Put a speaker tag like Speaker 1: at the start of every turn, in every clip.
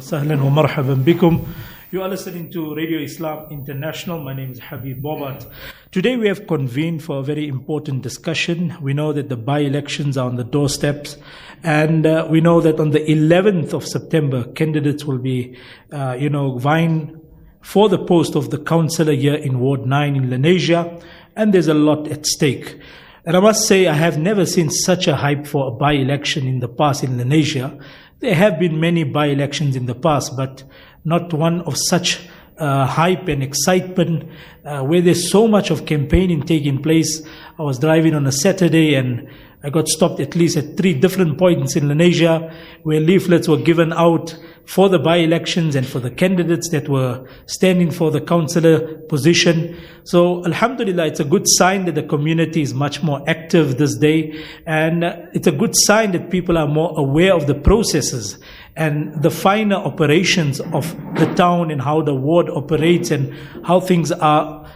Speaker 1: Sahlan wa marhaban bikum. You are listening to Radio Islam International. My name is Habib Bobat. Today we have convened for a very important discussion. We know that the by-elections are on the doorsteps, and we know that on the 11th of September, candidates will be, vying for the post of the councillor here in Ward 9 in Lenasia, and there's a lot at stake. And I must say, I have never seen such a hype for a by-election in the past in Lenasia. There have been many by-elections in the past, but not one of such hype and excitement, where there's so much of campaigning taking place. I was driving on a Saturday and I got stopped at least at 3 different points in Lenasia where leaflets were given out for the by-elections and for the candidates that were standing for the councillor position. So alhamdulillah, it's a good sign that the community is much more active this day, and it's a good sign that people are more aware of the processes and the finer operations of the town and how the ward operates and how things are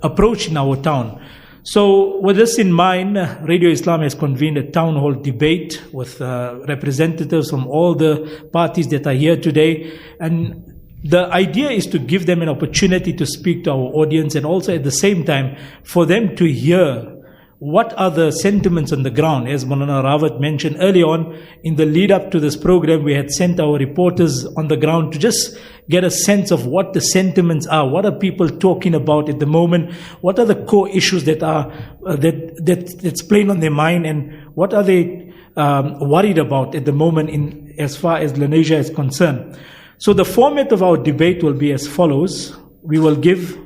Speaker 1: approached in our town. So with this in mind, Radio Islam has convened a town hall debate with representatives from all the parties that are here today. And the idea is to give them an opportunity to speak to our audience, and also at the same time for them to hear what are the sentiments on the ground. As Maulana Rawat mentioned early on, in the lead up to this program, we had sent our reporters on the ground to just get a sense of what the sentiments are. What are people talking about at the moment? What are the core issues that are that's playing on their mind, and what are they worried about at the moment as far as Lenasia is concerned? So the format of our debate will be as follows. We will give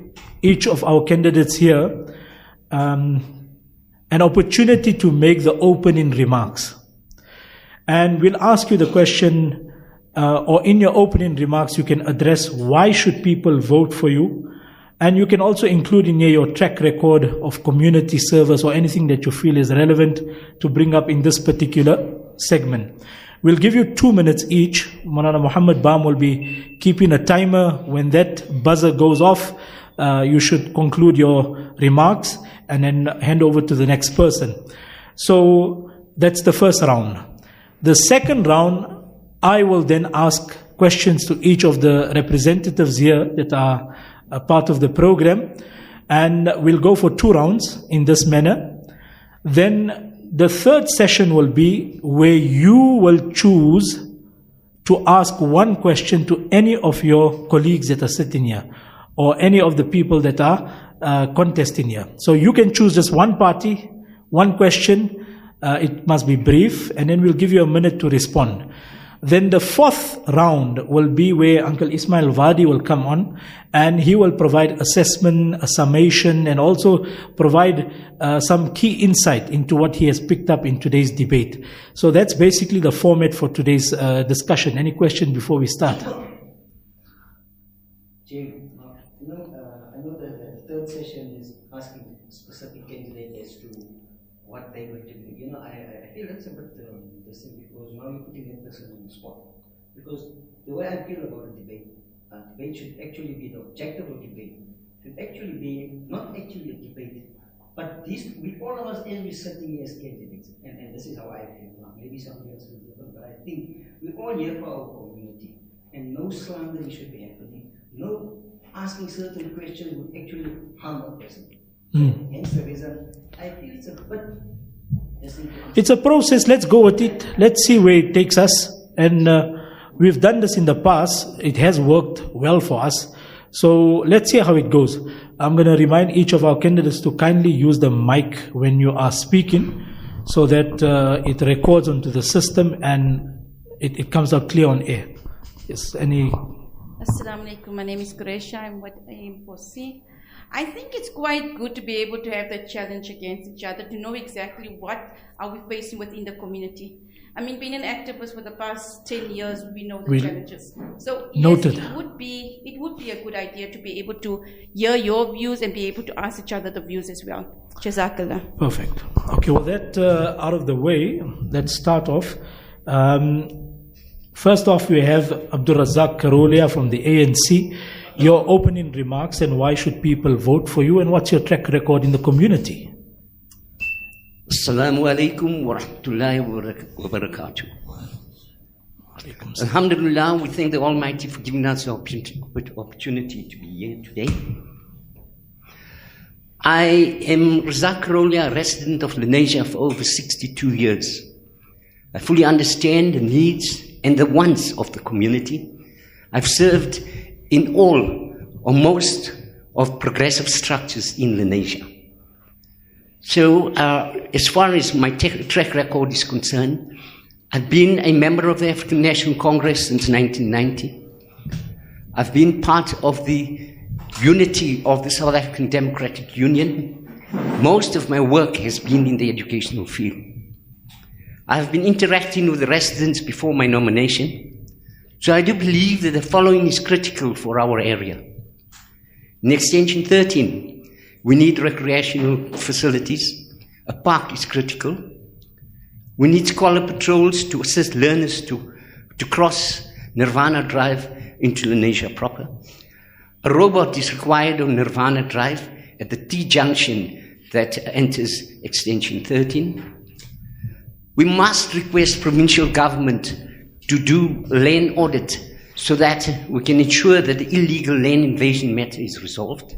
Speaker 1: each of our candidates here an opportunity to make the opening remarks. And we'll ask you the question, or in your opening remarks, you can address why should people vote for you. And you can also include in here your track record of community service or anything that you feel is relevant to bring up in this particular segment. We'll give you 2 minutes each. Maulana Muhammad Bam will be keeping a timer. When that buzzer goes off, you should conclude your remarks and then hand over to the next person. So that's the first round. The second round, I will then ask questions to each of the representatives here that are a part of the program, and we'll go for 2 rounds in this manner. Then the third session will be where you will choose to ask one question to any of your colleagues that are sitting here, or any of the people that are contesting here. So you can choose just one party, one question. It must be brief, and then we'll give you a minute to respond. Then the fourth round will be where Uncle Ismail Wadi will come on, and he will provide assessment, a summation, and also provide some key insight into what he has picked up in today's debate. So that's basically the format for today's discussion. Any question before we start?
Speaker 2: Jim, I know that the third session is asking specific candidates as to what they were to do. I feel that's a bit distinct, because now you're putting that person on the spot. Because the way I feel about a debate should actually be the objective of debate. Should actually be not actually a debate, but all of us as we're sitting here as candidates, and this is how I feel now. Maybe somebody else will different, but I think we're all here for our community, and no slandering should be happening. No asking certain questions would actually harm a person. Hence the reason I feel it's a bit.
Speaker 1: It's a process. Let's go with it. Let's see where it takes us. And we've done this in the past. It has worked well for us. So let's see how it goes. I'm going to remind each of our candidates to kindly use the mic when you are speaking, so that it records onto the system and it comes out clear on air. Yes.
Speaker 3: Assalamu alaikum. My name is Qureisha. I'm what I am for C. I think it's quite good to be able to have that challenge against each other, to know exactly what are we facing within the community. I mean, being an activist for the past 10 years, we know the challenges. So yes, it would be a good idea to be able to hear your views and be able to ask each other the views as well. Jazakallah.
Speaker 1: Perfect. Okay, well, that out of the way, let's start off. First off, we have Abdul Razak Karolia from the ANC. Your opening remarks and why should people vote for you, and what's your track record in the community?
Speaker 4: Assalamu alaikum wa rahmatullahi wa barakatuh. Alhamdulillah, we thank the Almighty for giving us the opportunity to be here today. I am Razak Rolia, a resident of Lenasia for over 62 years. I fully understand the needs and the wants of the community. I've served in all or most of progressive structures in Lenasia. So as far as my track record is concerned, I've been a member of the African National Congress since 1990. I've been part of the unity of the South African Democratic Union. Most of my work has been in the educational field. I have been interacting with the residents before my nomination, so I do believe that the following is critical for our area. In Extension 13, we need recreational facilities. A park is critical. We need scholar patrols to assist learners to cross Nirvana Drive into Lenasia proper. A robot is required on Nirvana Drive at the T-junction that enters Extension 13. We must request provincial government to do land audit so that we can ensure that the illegal land invasion matter is resolved.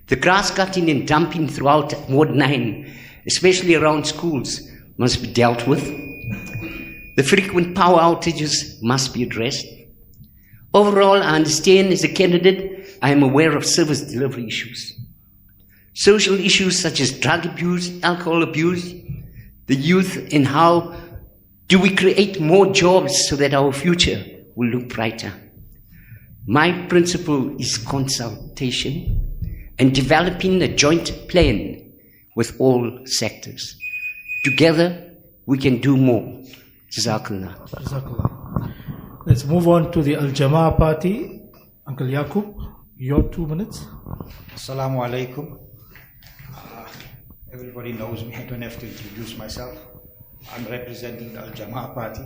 Speaker 4: The grass cutting and dumping throughout Ward 9, especially around schools, must be dealt with. The frequent power outages must be addressed. Overall, I understand as a candidate, I am aware of service delivery issues. Social issues such as drug abuse, alcohol abuse, the youth, and how do we create more jobs so that our future will look brighter. My principle is consultation and developing a joint plan with all sectors. Together, we can do more. Jazakallah.
Speaker 1: Jazakallah. Let's move on to the Al-Jama'ah party. Uncle Yaqub, your 2 minutes.
Speaker 5: Assalamu alaikum. Everybody knows me, I don't have to introduce myself. I'm representing the Al-Jama'ah party.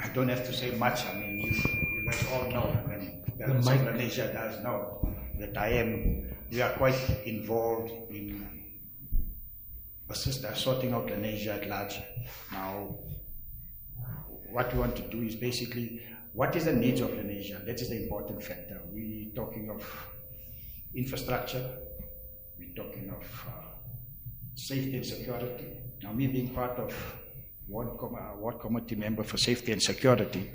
Speaker 5: I don't have to say much. I mean, you guys all know, and the rest of Lenasia does know that we are quite involved in sorting out Lenasia at large. Now, what we want to do is basically, what is the needs of Lenasia? That is the important factor. We're talking of infrastructure, we're talking of safety and security. Now, me being part of Ward Committee member for safety and security,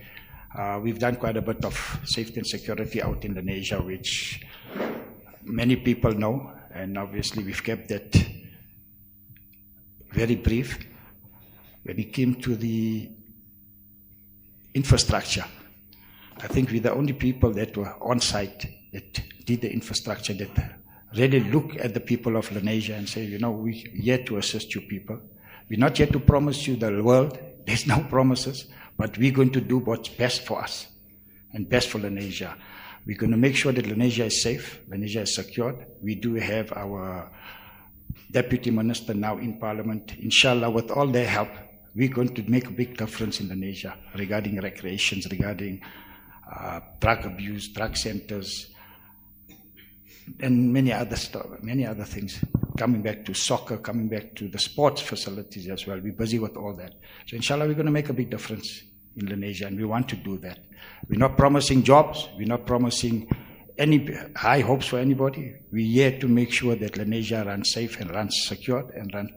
Speaker 5: we've done quite a bit of safety and security out in Lenasia, which many people know, and obviously we've kept that very brief. When it came to the infrastructure, I think we're the only people that were on site that did the infrastructure, that really look at the people of Lenasia and say, we're here to assist you people. We're not here to promise you the world. There's no promises, but we're going to do what's best for us and best for Lenasia. We're going to make sure that Lenasia is safe, Lenasia is secured. We do have our Deputy Minister now in Parliament. Inshallah, with all their help, we're going to make a big difference in Lenasia regarding recreations, regarding drug abuse, drug centers, and many other things. Coming back to soccer, coming back to the sports facilities as well. We're busy with all that. So inshallah, we're going to make a big difference in Lenasia, and we want to do that. We're not promising jobs. We're not promising any high hopes for anybody. We're here to make sure that Lenasia runs safe and runs secured and runs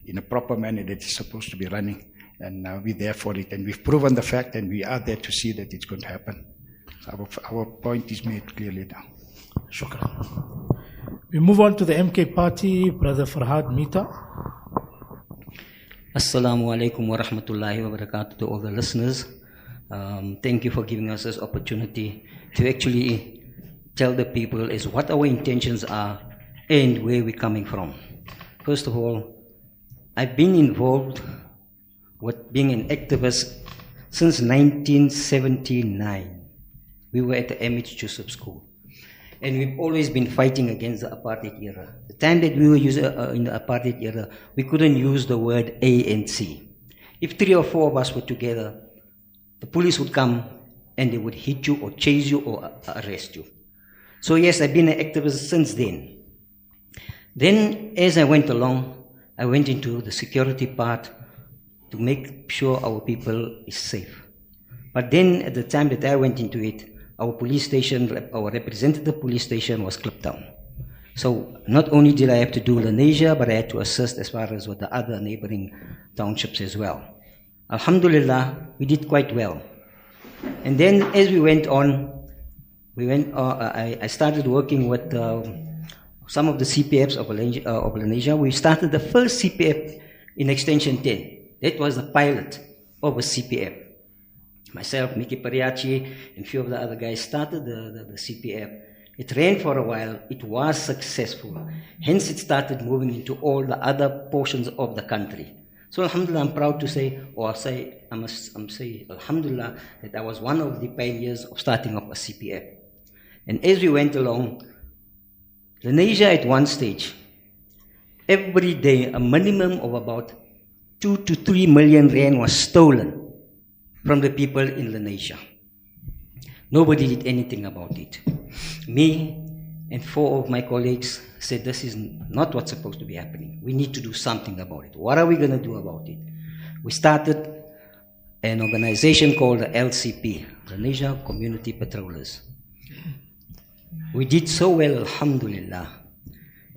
Speaker 5: in a proper manner that it's supposed to be running. And we're there for it. And we've proven the fact, and we are there to see that it's going to happen. So our point is made clearly now.
Speaker 1: Shukran. We move on to the MK party, Brother Farhad Mita.
Speaker 6: Assalamu alaikum wa rahmatullahi wa barakatuh to all the listeners. Thank you for giving us this opportunity to actually tell the people is what our intentions are and where we're coming from. First of all, I've been involved with being an activist since 1979. We were at the M.H. Joseph School. And we've always been fighting against the apartheid era. The time that we were using in the apartheid era, we couldn't use the word ANC. If 3 or 4 of us were together, the police would come and they would hit you or chase you or arrest you. So yes, I've been an activist since then. Then, as I went along, I went into the security part, to make sure our people is safe. But then at the time that I went into it, our police station, our representative police station was clipped down. So not only did I have to do Lenasia, but I had to assist as far as with the other neighboring townships as well. Alhamdulillah, we did quite well. And then as we went on, I started working with some of the CPFs of Lenasia. We started the first CPF in Extension 10. That was the pilot of a CPF. Myself, Mickey Pariachi, and a few of the other guys started the CPF. It ran for a while. It was successful. Hence, it started moving into all the other portions of the country. So, alhamdulillah, I'm proud to say, I must say, alhamdulillah, that I was one of the pioneers of starting up a CPF. And as we went along, Lenasia at one stage, every day, a minimum of about 2 to 3 million rand was stolen from the people in Lenasia. Nobody did anything about it. Me and 4 of my colleagues said, this is not what's supposed to be happening. We need to do something about it. What are we going to do about it? We started an organization called the LCP, Lenasia Community Patrollers. We did so well, alhamdulillah,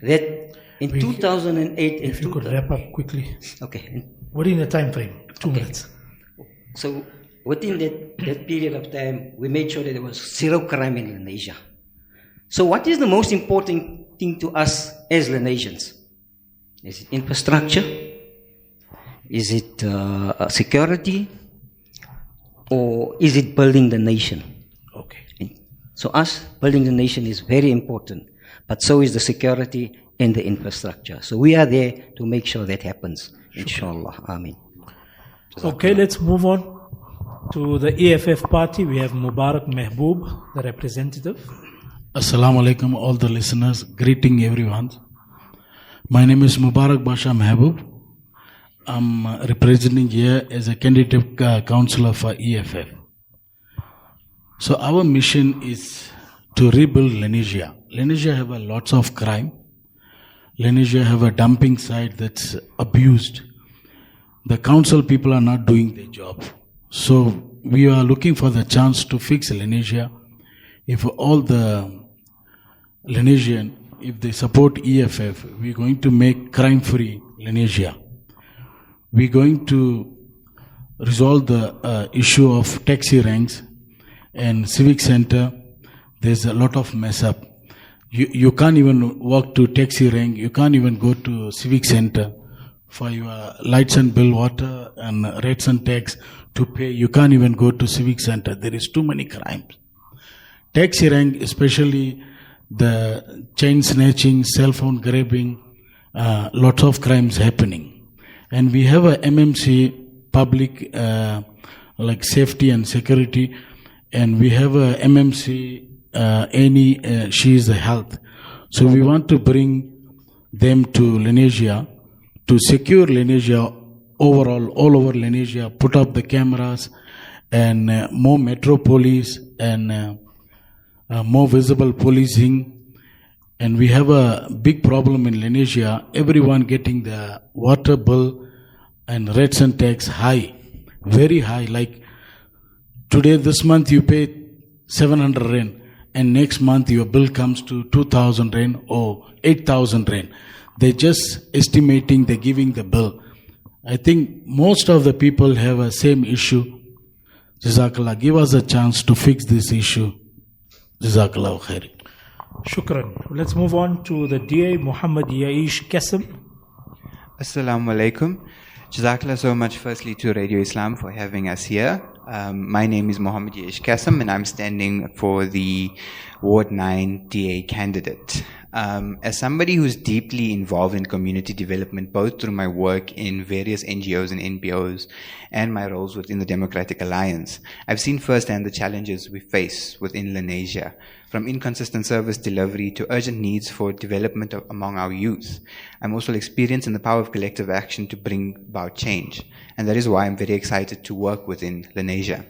Speaker 6: that in 2008...
Speaker 1: If you could wrap up quickly.
Speaker 6: Okay.
Speaker 1: Within the time frame, 2 minutes.
Speaker 6: So within that period of time, we made sure that there was zero crime in Lenasia. So what is the most important thing to us as Lenasians? Is it infrastructure? Is it security? Or is it building the nation?
Speaker 1: Okay.
Speaker 6: So us, building the nation is very important, but so is the security and the infrastructure. So we are there to make sure that happens, inshallah. Ameen.
Speaker 1: Okay, let's move on to the EFF party. We have Mubarak Mehboob, the representative.
Speaker 7: Assalamu alaikum, all the listeners. Greeting everyone. My name is Mubarak Basha Mehboob. I'm representing here as a candidate councillor for EFF. So our mission is to rebuild Lenasia. Lenasia have a lots of crime. Lenasia have a dumping site that's abused. The council people are not doing their job. So we are looking for the chance to fix Lenasia. If all the Lenasian, if they support EFF, we're going to make crime-free Lenasia. We're going to resolve the issue of taxi ranks and civic center. There's a lot of mess up. You can't even walk to taxi rank. You can't even go to civic center for your lights and bill, water and rates and tax to pay. You can't even go to civic center. There is too many crimes. Taxi rank, especially the chain snatching, cell phone grabbing, lots of crimes happening. And we have a MMC, public like safety and security, and we have a MMC, she is the health. So we want to bring them to Lenasia to secure Lenasia overall, all over Lenasia, put up the cameras and more metro police and more visible policing. And we have a big problem in Lenasia, everyone getting the water bill and rates and tax high, very high. Like today, this month you pay 700 rand and next month your bill comes to 2,000 rand or 8,000 rand. They're just estimating, they're giving the bill. I think most of the people have a same issue. Jazakallah, give us a chance to fix this issue. Jazakallah khair.
Speaker 1: Shukran. Let's move on to the DA, Muhammad Yaish Qasim.
Speaker 8: Assalamu alaikum. Jazakallah so much firstly to Radio Islam for having us here. My name is Muhammad Yaish Qasim and I'm standing for the Ward 9 DA candidate. As somebody who's deeply involved in community development, both through my work in various NGOs and NPOs and my roles within the Democratic Alliance, I've seen firsthand the challenges we face within Lenasia, from inconsistent service delivery to urgent needs for development among our youth. I'm also experienced in the power of collective action to bring about change, and that is why I'm very excited to work within Lenasia.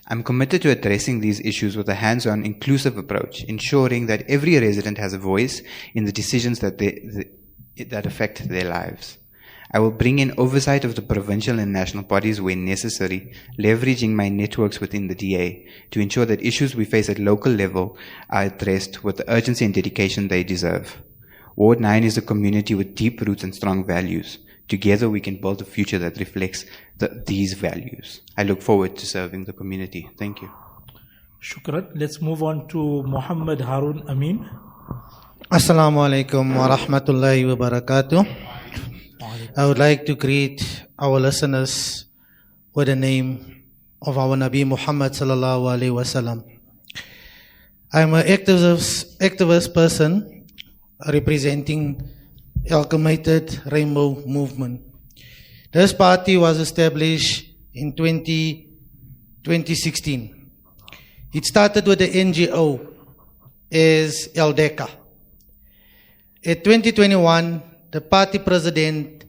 Speaker 8: I'm committed to addressing these issues with a hands-on, inclusive approach, ensuring that every resident has a voice in the decisions that affect their lives. I will bring in oversight of the provincial and national bodies where necessary, leveraging my networks within the DA to ensure that issues we face at local level are addressed with the urgency and dedication they deserve. Ward 9 is a community with deep roots and strong values. Together we can build a future that reflects these values. I look forward to serving the community. Thank you.
Speaker 1: Shukran. Let's move on to Muhammad Harun Amin.
Speaker 9: Assalamu alaikum wa rahmatullahi wa barakatuh. I would like to greet our listeners with the name of our Nabi Muhammad sallallahu alaihi wasallam. I am an activist person representing Amalgamated Rainbow Movement. This party was established in 2016. It started with the NGO as LDECA. In 2021, the party president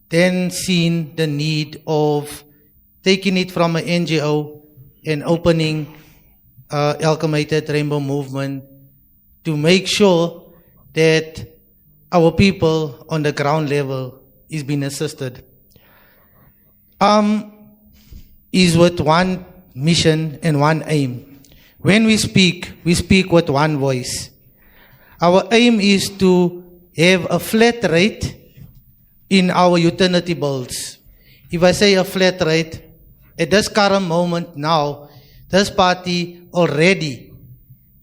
Speaker 9: then seen the need of taking it from an NGO and opening Amalgamated Rainbow Movement to make sure that our people on the ground level is being assisted. Is with one mission and one aim. When we speak with one voice. Our aim is to have a flat rate in our utility bills. If I say a flat rate, at this current moment now, this party already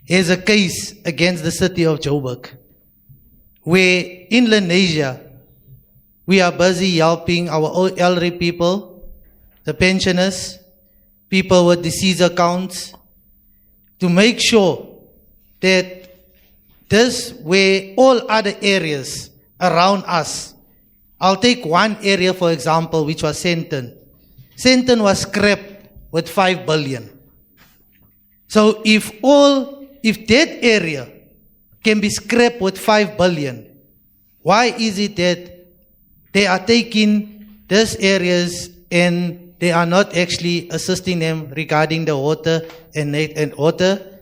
Speaker 9: has a case against the city of Joburg, where in Lenasia, we are busy helping our elderly people, the pensioners, people with disease accounts, to make sure that this, where all other areas around us, I'll take one area for example, which was Senton. Senton was scrapped with 5 billion. So if that area can be scrapped with 5 billion, why is it that they are taking these areas and they are not actually assisting them regarding the water and water,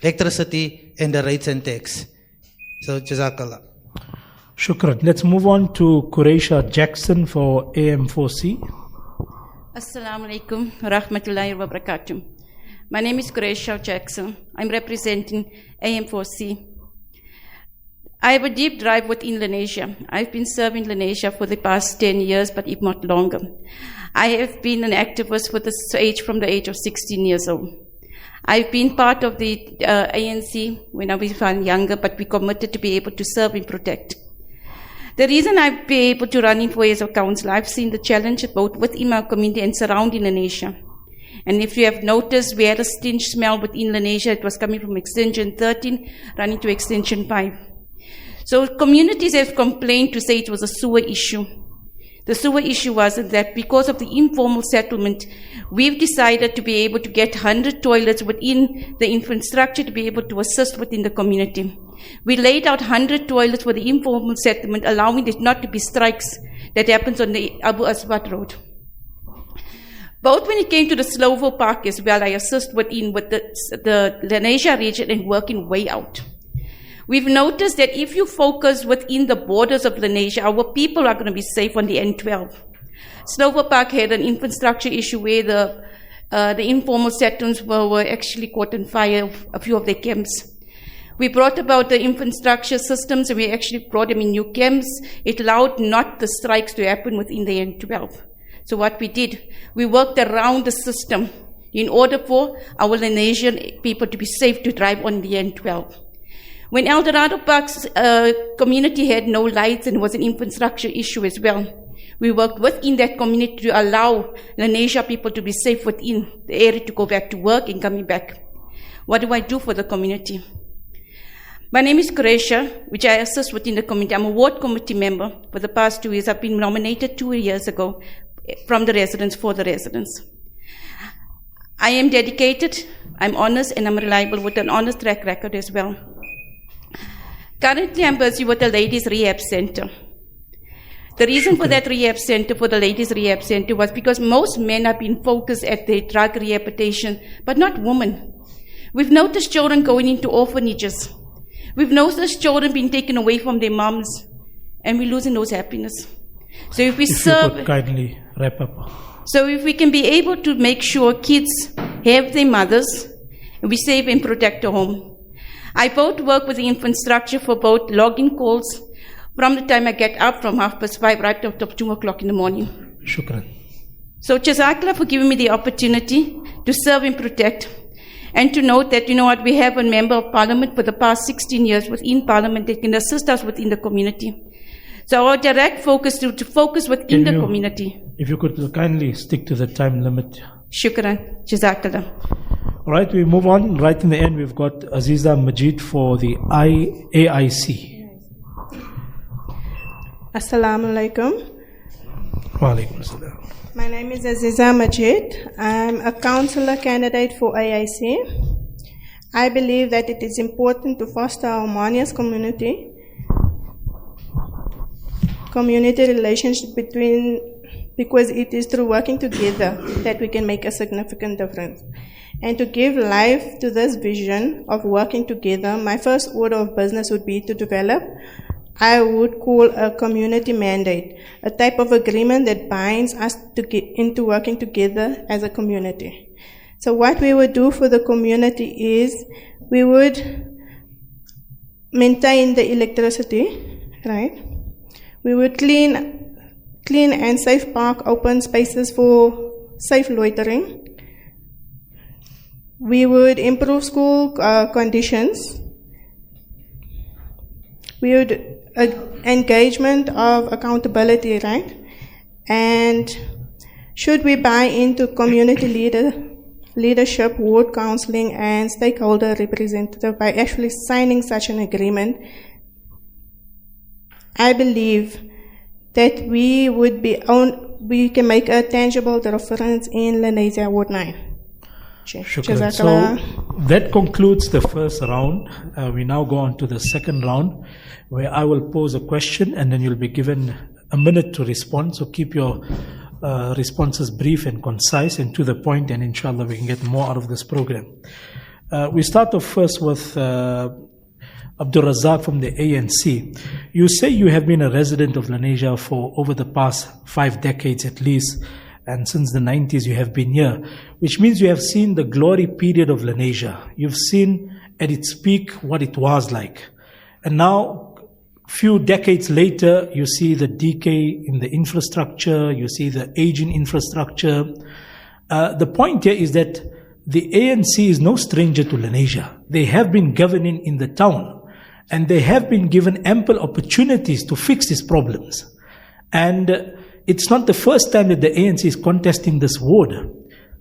Speaker 9: electricity, and the rates and tax? So, Jazakallah.
Speaker 1: Shukran. Let's move on to Quraisha Jackson for AM4C.
Speaker 3: Assalamu alaikum wa rahmatullahi wa barakatuh. My name is Quraisha Jackson. I'm representing AM4C. I have a deep drive within Lenasia. I've been serving Lenasia for the past 10 years, but if not longer. I have been an activist from the age of 16 years old. I've been part of the ANC when I was younger, but we committed to be able to serve and protect. The reason I've been able to run in for as a councillor, I've seen the challenge both within our community and surrounding Lenasia. And if you have noticed, we had a stench smell within Lenasia. It was coming from extension 13, running to extension 5. So communities have complained to say it was a sewer issue. The sewer issue was that because of the informal settlement, we've decided to be able to get 100 toilets within the infrastructure to be able to assist within the community. We laid out 100 toilets for the informal settlement, allowing it not to be strikes that happens on the Abu Aswad Road. Both when it came to the Slovo Park as well, I assist with the Lenasia region and working way out. We've noticed that if you focus within the borders of Lenasia, our people are going to be safe on the N12. Slovo Park had an infrastructure issue where the informal settlements were actually caught on fire, a few of their camps. We brought about the infrastructure systems and we actually brought them in new camps. It allowed not the strikes to happen within the N12. So what we did, we worked around the system in order for our Lenasian people to be safe to drive on the N12. When Eldorado Park's community had no lights and was an infrastructure issue as well, we worked within that community to allow Lenasia people to be safe within the area to go back to work and coming back. What do I do for the community? My name is Quraisha, which I assist within the community. I'm a ward committee member for the past 2 years. I've been nominated 2 years ago from the residents for the residents. I am dedicated, I'm honest, and I'm reliable with an honest track record as well. Currently, I'm busy with the Ladies Rehab Center. The reason for that rehab center, for the Ladies Rehab Center, was because most men have been focused at their drug rehabilitation, but not women. We've noticed children going into orphanages. We've noticed children being taken away from their moms, and we're losing those happiness. So if we
Speaker 1: If you
Speaker 3: serve,
Speaker 1: could kindly wrap up.
Speaker 3: so if we can be able to make sure kids have their mothers, and we save and protect the home. I both work with the infrastructure for both login calls from the time I get up from 5:30 right up to 2 o'clock in the morning.
Speaker 1: Shukran.
Speaker 3: So Jazakallah for giving me the opportunity to serve and protect. And to note that, you know what, we have a member of parliament for the past 16 years within parliament that can assist us within the community. So our direct focus to focus within the community.
Speaker 1: If you could kindly stick to the time limit.
Speaker 3: Shukran. Jazakallah.
Speaker 1: All right, we move on. Right in the end, we've got Aziza Majid for the AIC.
Speaker 10: Assalamu alaikum.
Speaker 1: Wa alaikum assalam.
Speaker 10: My name is Aziza Majid. I'm a councillor candidate for AIC. I believe that it is important to foster a harmonious community relationship because it is through working together that we can make a significant difference. And to give life to this vision of working together, my first order of business would be to develop, I would call a community mandate, a type of agreement that binds us to get into working together as a community. So what we would do for the community is we would maintain the electricity, right? We would clean and safe park open spaces for safe loitering. We would improve school conditions. We would engagement of accountability, right? And should we buy into community leadership, ward counseling, and stakeholder representative by actually signing such an agreement, I believe that we can make a tangible difference in Lenasia Ward 9.
Speaker 1: Shukran. So that concludes the first round. We now go on to the second round, where I will pose a question and then you'll be given a minute to respond. So keep your responses brief and concise and to the point, and inshallah we can get more out of this program. We start off first with Abdul Razak from the ANC. You say you have been a resident of Lenasia for over the past 5 decades at least, and since the 90s you have been here, which means you have seen the glory period of Lenasia. You've seen at its peak what it was like. And now, few decades later, you see the decay in the infrastructure, you see the aging infrastructure. The point here is that the ANC is no stranger to Lenasia. They have been governing in the town, and they have been given ample opportunities to fix these problems. And it's not the first time that the ANC is contesting this ward.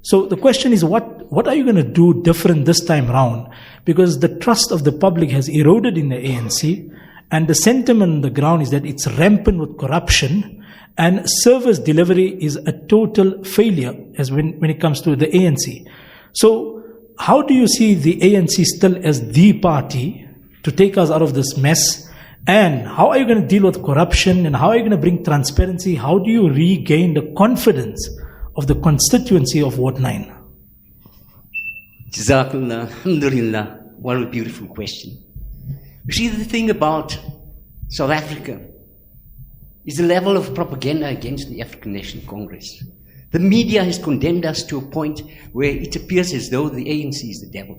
Speaker 1: So the question is, what are you going to do different this time round? Because the trust of the public has eroded in the ANC, and the sentiment on the ground is that it's rampant with corruption, and service delivery is a total failure as when it comes to the ANC. So how do you see the ANC still as the party to take us out of this mess? And how are you going to deal with corruption, and how are you going to bring transparency? How do you regain the confidence of the constituency of Ward 9?
Speaker 4: Jazakallah, alhamdulillah, what a beautiful question. You see, the thing about South Africa is the level of propaganda against the African National Congress. The media has condemned us to a point where it appears as though the ANC is the devil.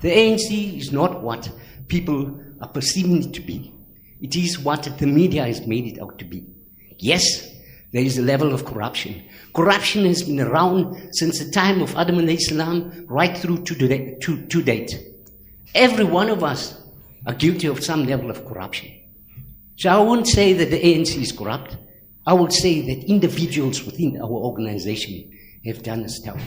Speaker 4: The ANC is not what people are perceiving it to be. It is what the media has made it out to be. Yes, there is a level of corruption. Corruption has been around since the time of Adam alayhi salam right through to date. Every one of us are guilty of some level of corruption. So I won't say that the ANC is corrupt. I would say that individuals within our organization have done us down.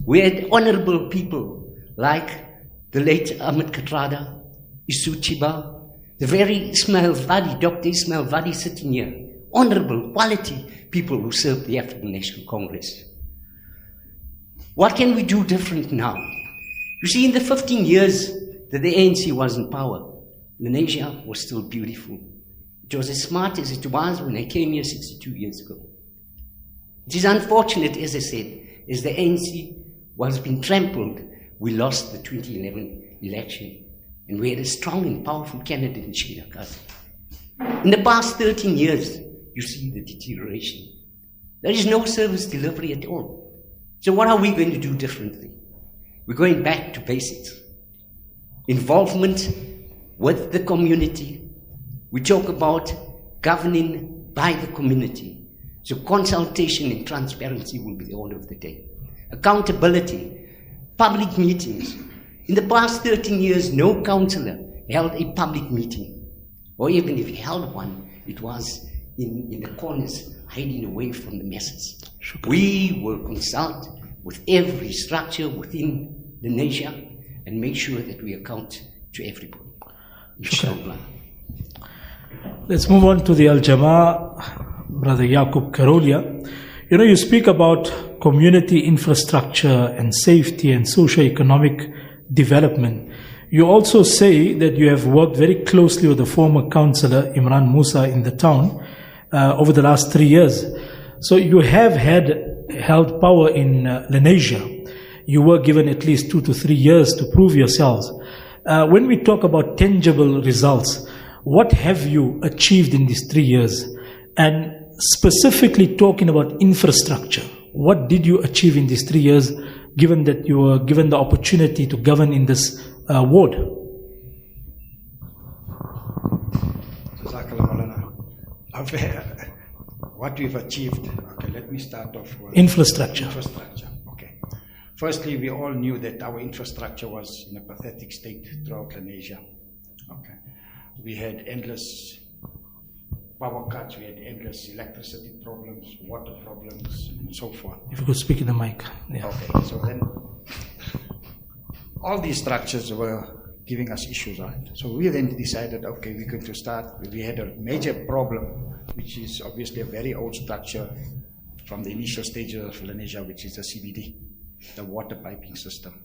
Speaker 4: We had honorable people like the late Ahmed Katrada, Isu Chiba, the very Ismail Vadi, Dr. Ismail Vadi sitting here. Honorable, quality people who served the African National Congress. What can we do different now? You see, in the 15 years that the ANC was in power, Lenasia was still beautiful. It was as smart as it was when I came here 62 years ago. It is unfortunate, as I said, as the ANC was being trampled, we lost the 2011 election. And we had a strong and powerful candidate in Sheila Kazi. In the past 13 years, you see the deterioration. There is no service delivery at all. So what are we going to do differently? We're going back to basics. Involvement with the community. We talk about governing by the community. So consultation and transparency will be the order of the day. Accountability, public meetings. In the past 13 years, no councillor held a public meeting. Or even if he held one, it was in the corners, hiding away from the masses. We will consult with every structure within Lenasia and make sure that we account to everybody. Inshallah.
Speaker 1: Let's move on to the Al-Jama'ah, Brother Yaqub Karolia. You know, you speak about community infrastructure and safety and socio-economic development. You also say that you have worked very closely with the former councillor Imran Musa in the town over the last 3 years. So you have held power in Lenasia. You were given at least 2 to 3 years to prove yourselves. When we talk about tangible results, what have you achieved in these 3 years? And specifically talking about infrastructure, what did you achieve in these 3 years, given that you were given the opportunity to govern in this ward?
Speaker 5: What we've achieved, okay, let me start off with
Speaker 1: infrastructure.
Speaker 5: Okay. Firstly, we all knew that our infrastructure was in a pathetic state throughout Lenasia. Okay. We had endless power cuts, we had endless electricity problems, water problems, and so forth.
Speaker 1: If you could speak in the mic. Yeah.
Speaker 5: Okay, so then all these structures were giving us issues, right? So we then decided, okay, we're going to start. We had a major problem, which is obviously a very old structure from the initial stages of Lenasia, which is the CBD, the water piping system.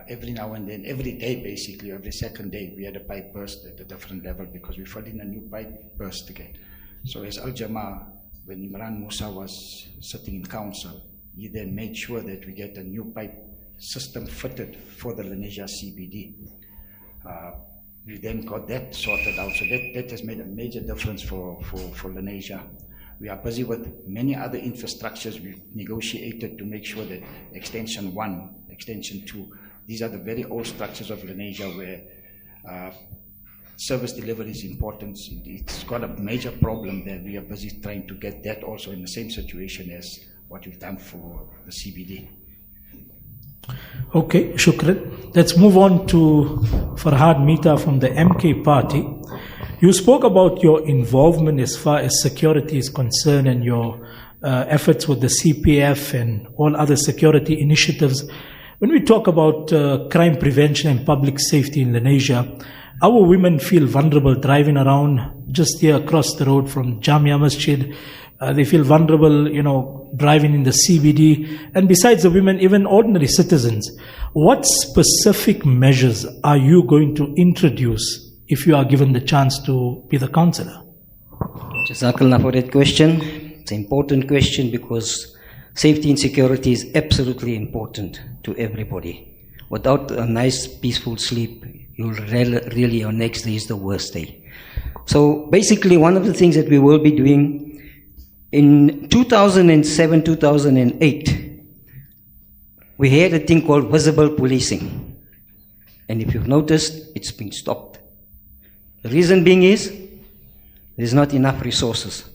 Speaker 5: Every now and then, every day basically, every second day, we had a pipe burst at a different level because we filled in a new pipe burst again. So as Al-Jama'ah, when Imran Musa was sitting in council, he then made sure that we get a new pipe system fitted for the Lenasia CBD. We then got that sorted out, so that has made a major difference for Lenasia. We are busy with many other infrastructures. We've negotiated to make sure that Extension 1, Extension 2, these are the very old structures of Lenasia where service delivery is important. It's got a major problem there. We are busy trying to get that also in the same situation as what we've done for the CBD.
Speaker 1: Okay, shukran. Let's move on to Farhad Mita from the MK party. You spoke about your involvement as far as security is concerned and your efforts with the CPF and all other security initiatives. When we talk about crime prevention and public safety in Lenasia, our women feel vulnerable driving around just here across the road from Jamia Masjid. They feel vulnerable, driving in the CBD. And besides the women, even ordinary citizens. What specific measures are you going to introduce if you are given the chance to be the councillor?
Speaker 6: Jazakallah for that question. It's an important question because safety and security is absolutely important to everybody. Without a nice, peaceful sleep, your next day is the worst day. So basically, one of the things that we will be doing in 2007, 2008, we had a thing called visible policing. And if you've noticed, it's been stopped. The reason being is, there's not enough resources.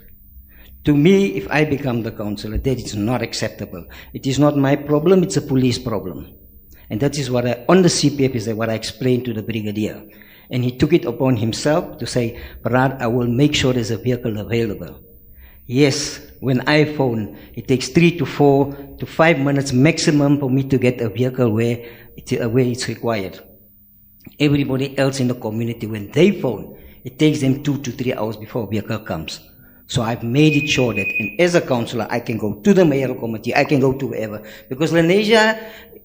Speaker 6: To me, if I become the councillor, that is not acceptable. It is not my problem, it's a police problem. And that is what on the CPF is what I explained to the brigadier. And he took it upon himself to say, Parad, I will make sure there's a vehicle available. Yes, when I phone, it takes 3 to 4 to 5 minutes maximum for me to get a vehicle where it's required. Everybody else in the community, when they phone, it takes them 2 to 3 hours before a vehicle comes. So I've made it sure that, and as a councillor, I can go to the mayoral committee, I can go to wherever. Because Lenasia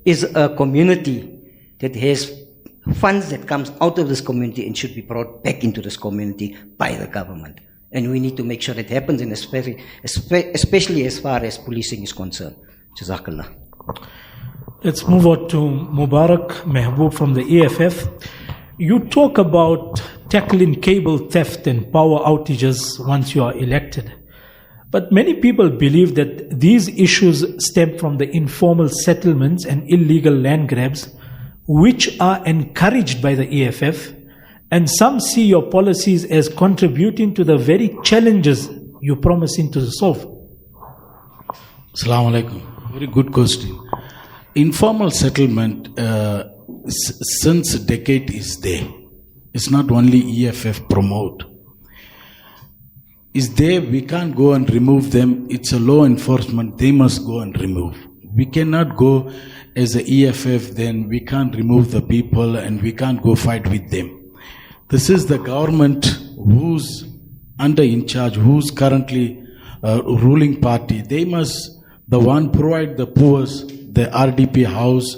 Speaker 6: is a community that has funds that comes out of this community and should be brought back into this community by the government. And we need to make sure that happens, and especially as far as policing is concerned. Jazakallah.
Speaker 1: Let's move on to Mubarak Mehboob from the EFF. You talk about tackling cable theft and power outages once you are elected. But many people believe that these issues stem from the informal settlements and illegal land grabs, which are encouraged by the EFF, and some see your policies as contributing to the very challenges you're promising to solve.
Speaker 7: Assalamu alaikum. Very good question. Informal settlement since a decade is there. It's not only EFF promote. It's there, we can't go and remove them. It's a law enforcement, they must go and remove. We cannot go as a EFF, then we can't remove the people and we can't go fight with them. This is the government who's in charge, who's currently ruling party. They must, the one provide the poor, the RDP house,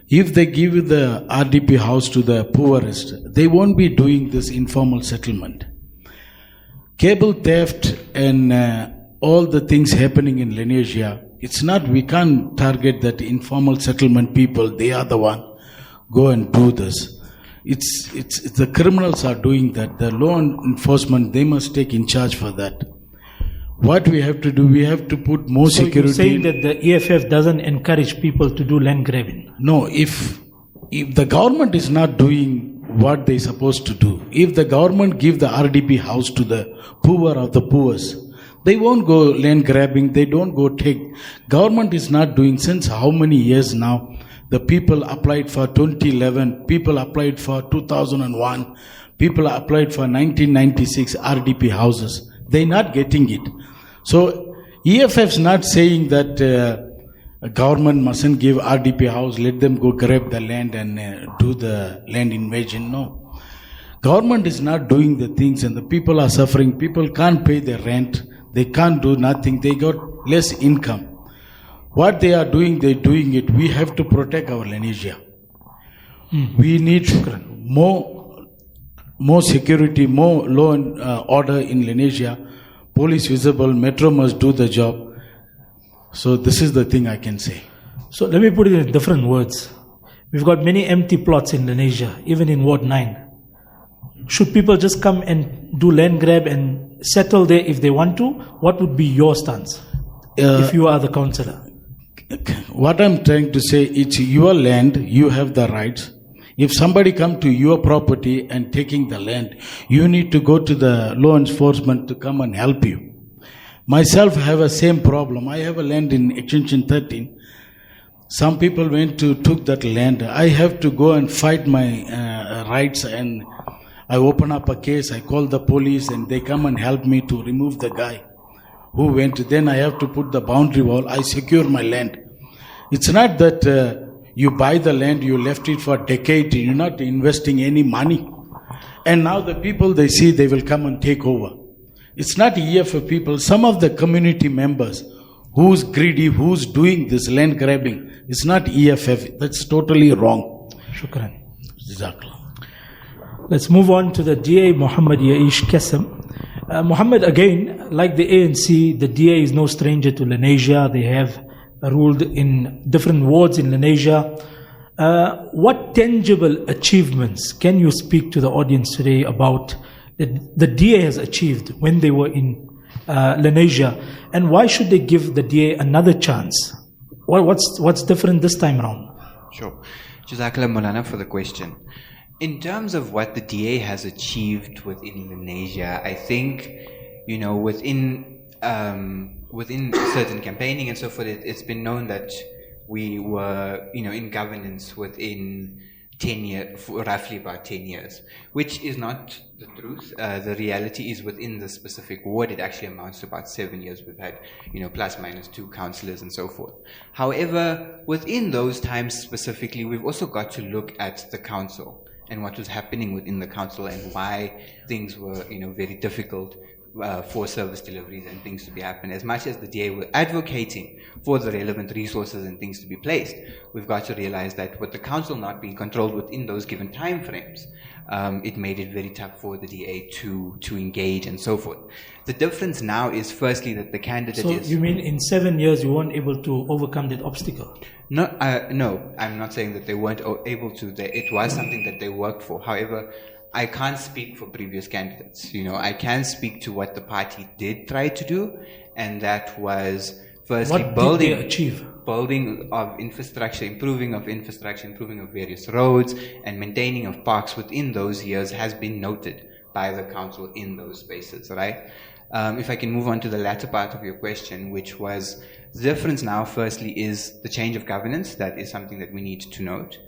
Speaker 7: If they give the RDP house to the poorest, they won't be doing this informal settlement. Cable theft and all the things happening in Lenasia, it's not, we can't target that informal settlement people, they are the one, go and do this. It's the criminals are doing that. The law enforcement, they must take in charge for that. What we have to do, we have to put more security.
Speaker 1: You're saying that the EFF doesn't encourage people to do land grabbing?
Speaker 7: No, if the government is not doing what they're supposed to do, if the government give the RDP house to the poor of the poorest, they won't go land grabbing, they don't go take. Government is not doing, since how many years now? The people applied for 2011, people applied for 2001, people applied for 1996 RDP houses. They're not getting it. So EFF's not saying that government mustn't give RDP house, let them go grab the land and do the land invasion. No. Government is not doing the things and the people are suffering. People can't pay their rent. They can't do nothing. They got less income. What they are doing, they're doing it. We have to protect our Lenasia. We need more security, more law and order in Lenasia. Police visible, Metro must do the job. So this is the thing I can say.
Speaker 1: So let me put it in different words. We've got many empty plots in Lenasia, even in Ward 9. Should people just come and do land grab and settle there if they want to? What would be your stance if you are the councillor?
Speaker 7: What I'm trying to say, it's your land, you have the rights. If somebody come to your property and taking the land, you need to go to the law enforcement to come and help you. Myself have a same problem. I have a land in Extension 13. Some people took that land. I have to go and fight my rights, and I open up a case, I call the police and they come and help me to remove the guy who went. Then I have to put the boundary wall, I secure my land. It's not that you buy the land, you left it for a decade, you're not investing any money. And now the people they see, they will come and take over. It's not EFF people, some of the community members who's greedy, who's doing this land grabbing. It's not EFF, that's totally wrong.
Speaker 1: Shukran.
Speaker 7: Exactly.
Speaker 1: Let's move on to the DA, Muhammad Yaish Kassam. Muhammad, again, like the ANC, the DA is no stranger to Lenasia. They have ruled in different wards in Lenasia. What tangible achievements can you speak to the audience today about that the DA has achieved when they were in Lenasia, and why should they give the DA another chance? What's different this time around?
Speaker 8: Sure. Jazakallah Maulana for the question. In terms of what the DA has achieved within Lenasia, I think, within certain campaigning and so forth, it's been known that we were, in governance within 10 years, for roughly about 10 years, which is not the truth. The reality is within the specific ward, it actually amounts to about 7 years. We've had, plus minus 2 councillors and so forth. However, within those times specifically, we've also got to look at the council and what was happening within the council and why things were, very difficult for service deliveries and things to be happening. As much as the DA were advocating for the relevant resources and things to be placed, we've got to realize that with the council not being controlled within those given time frames, it made it very tough for the DA to engage and so forth. The difference now is firstly that the candidate
Speaker 1: So you mean in 7 years you weren't able to overcome that obstacle?
Speaker 8: No, I'm not saying that they weren't able to. It was something that they worked for. However, I can't speak for previous candidates. I can speak to what the party did try to do, and that was firstly
Speaker 1: what did they achieve?
Speaker 8: Building of infrastructure, improving of various roads, and maintaining of parks within those years has been noted by the council in those spaces, right? If I can move on to the latter part of your question, which was the difference now, firstly, is the change of governance. That is something that we need to note.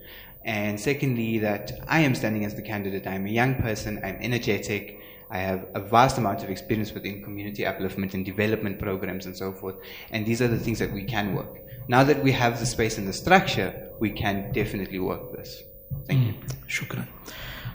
Speaker 8: And secondly, that I am standing as the candidate. I'm a young person, I'm energetic, I have a vast amount of experience within community upliftment and development programs and so forth. And these are the things that we can work. Now that we have the space and the structure, we can definitely work this. Thank you.
Speaker 1: Shukran.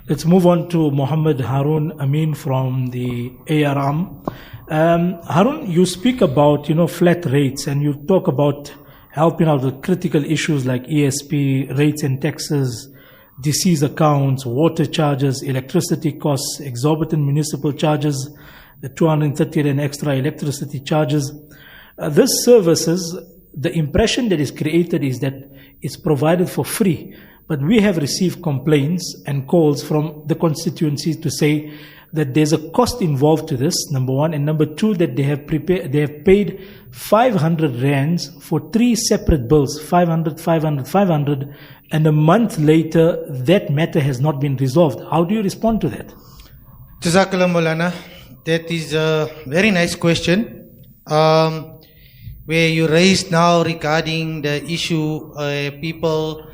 Speaker 1: Let's move on to Muhammad Harun Amin from the ARM. Harun, you speak about, flat rates, and you talk about helping out with critical issues like ESP, rates and taxes, disease accounts, water charges, electricity costs, exorbitant municipal charges, the 230 and extra electricity charges. These services, the impression that is created is that it's provided for free. But we have received complaints and calls from the constituencies to say that there's a cost involved to this, number one, and number two, that they have paid 500 rands for 3 separate bills, 500, 500, 500, and a month later, that matter has not been resolved. How do you respond to that?
Speaker 9: Jazakallah Maulana, that is a very nice question. Where you raised now regarding the issue, people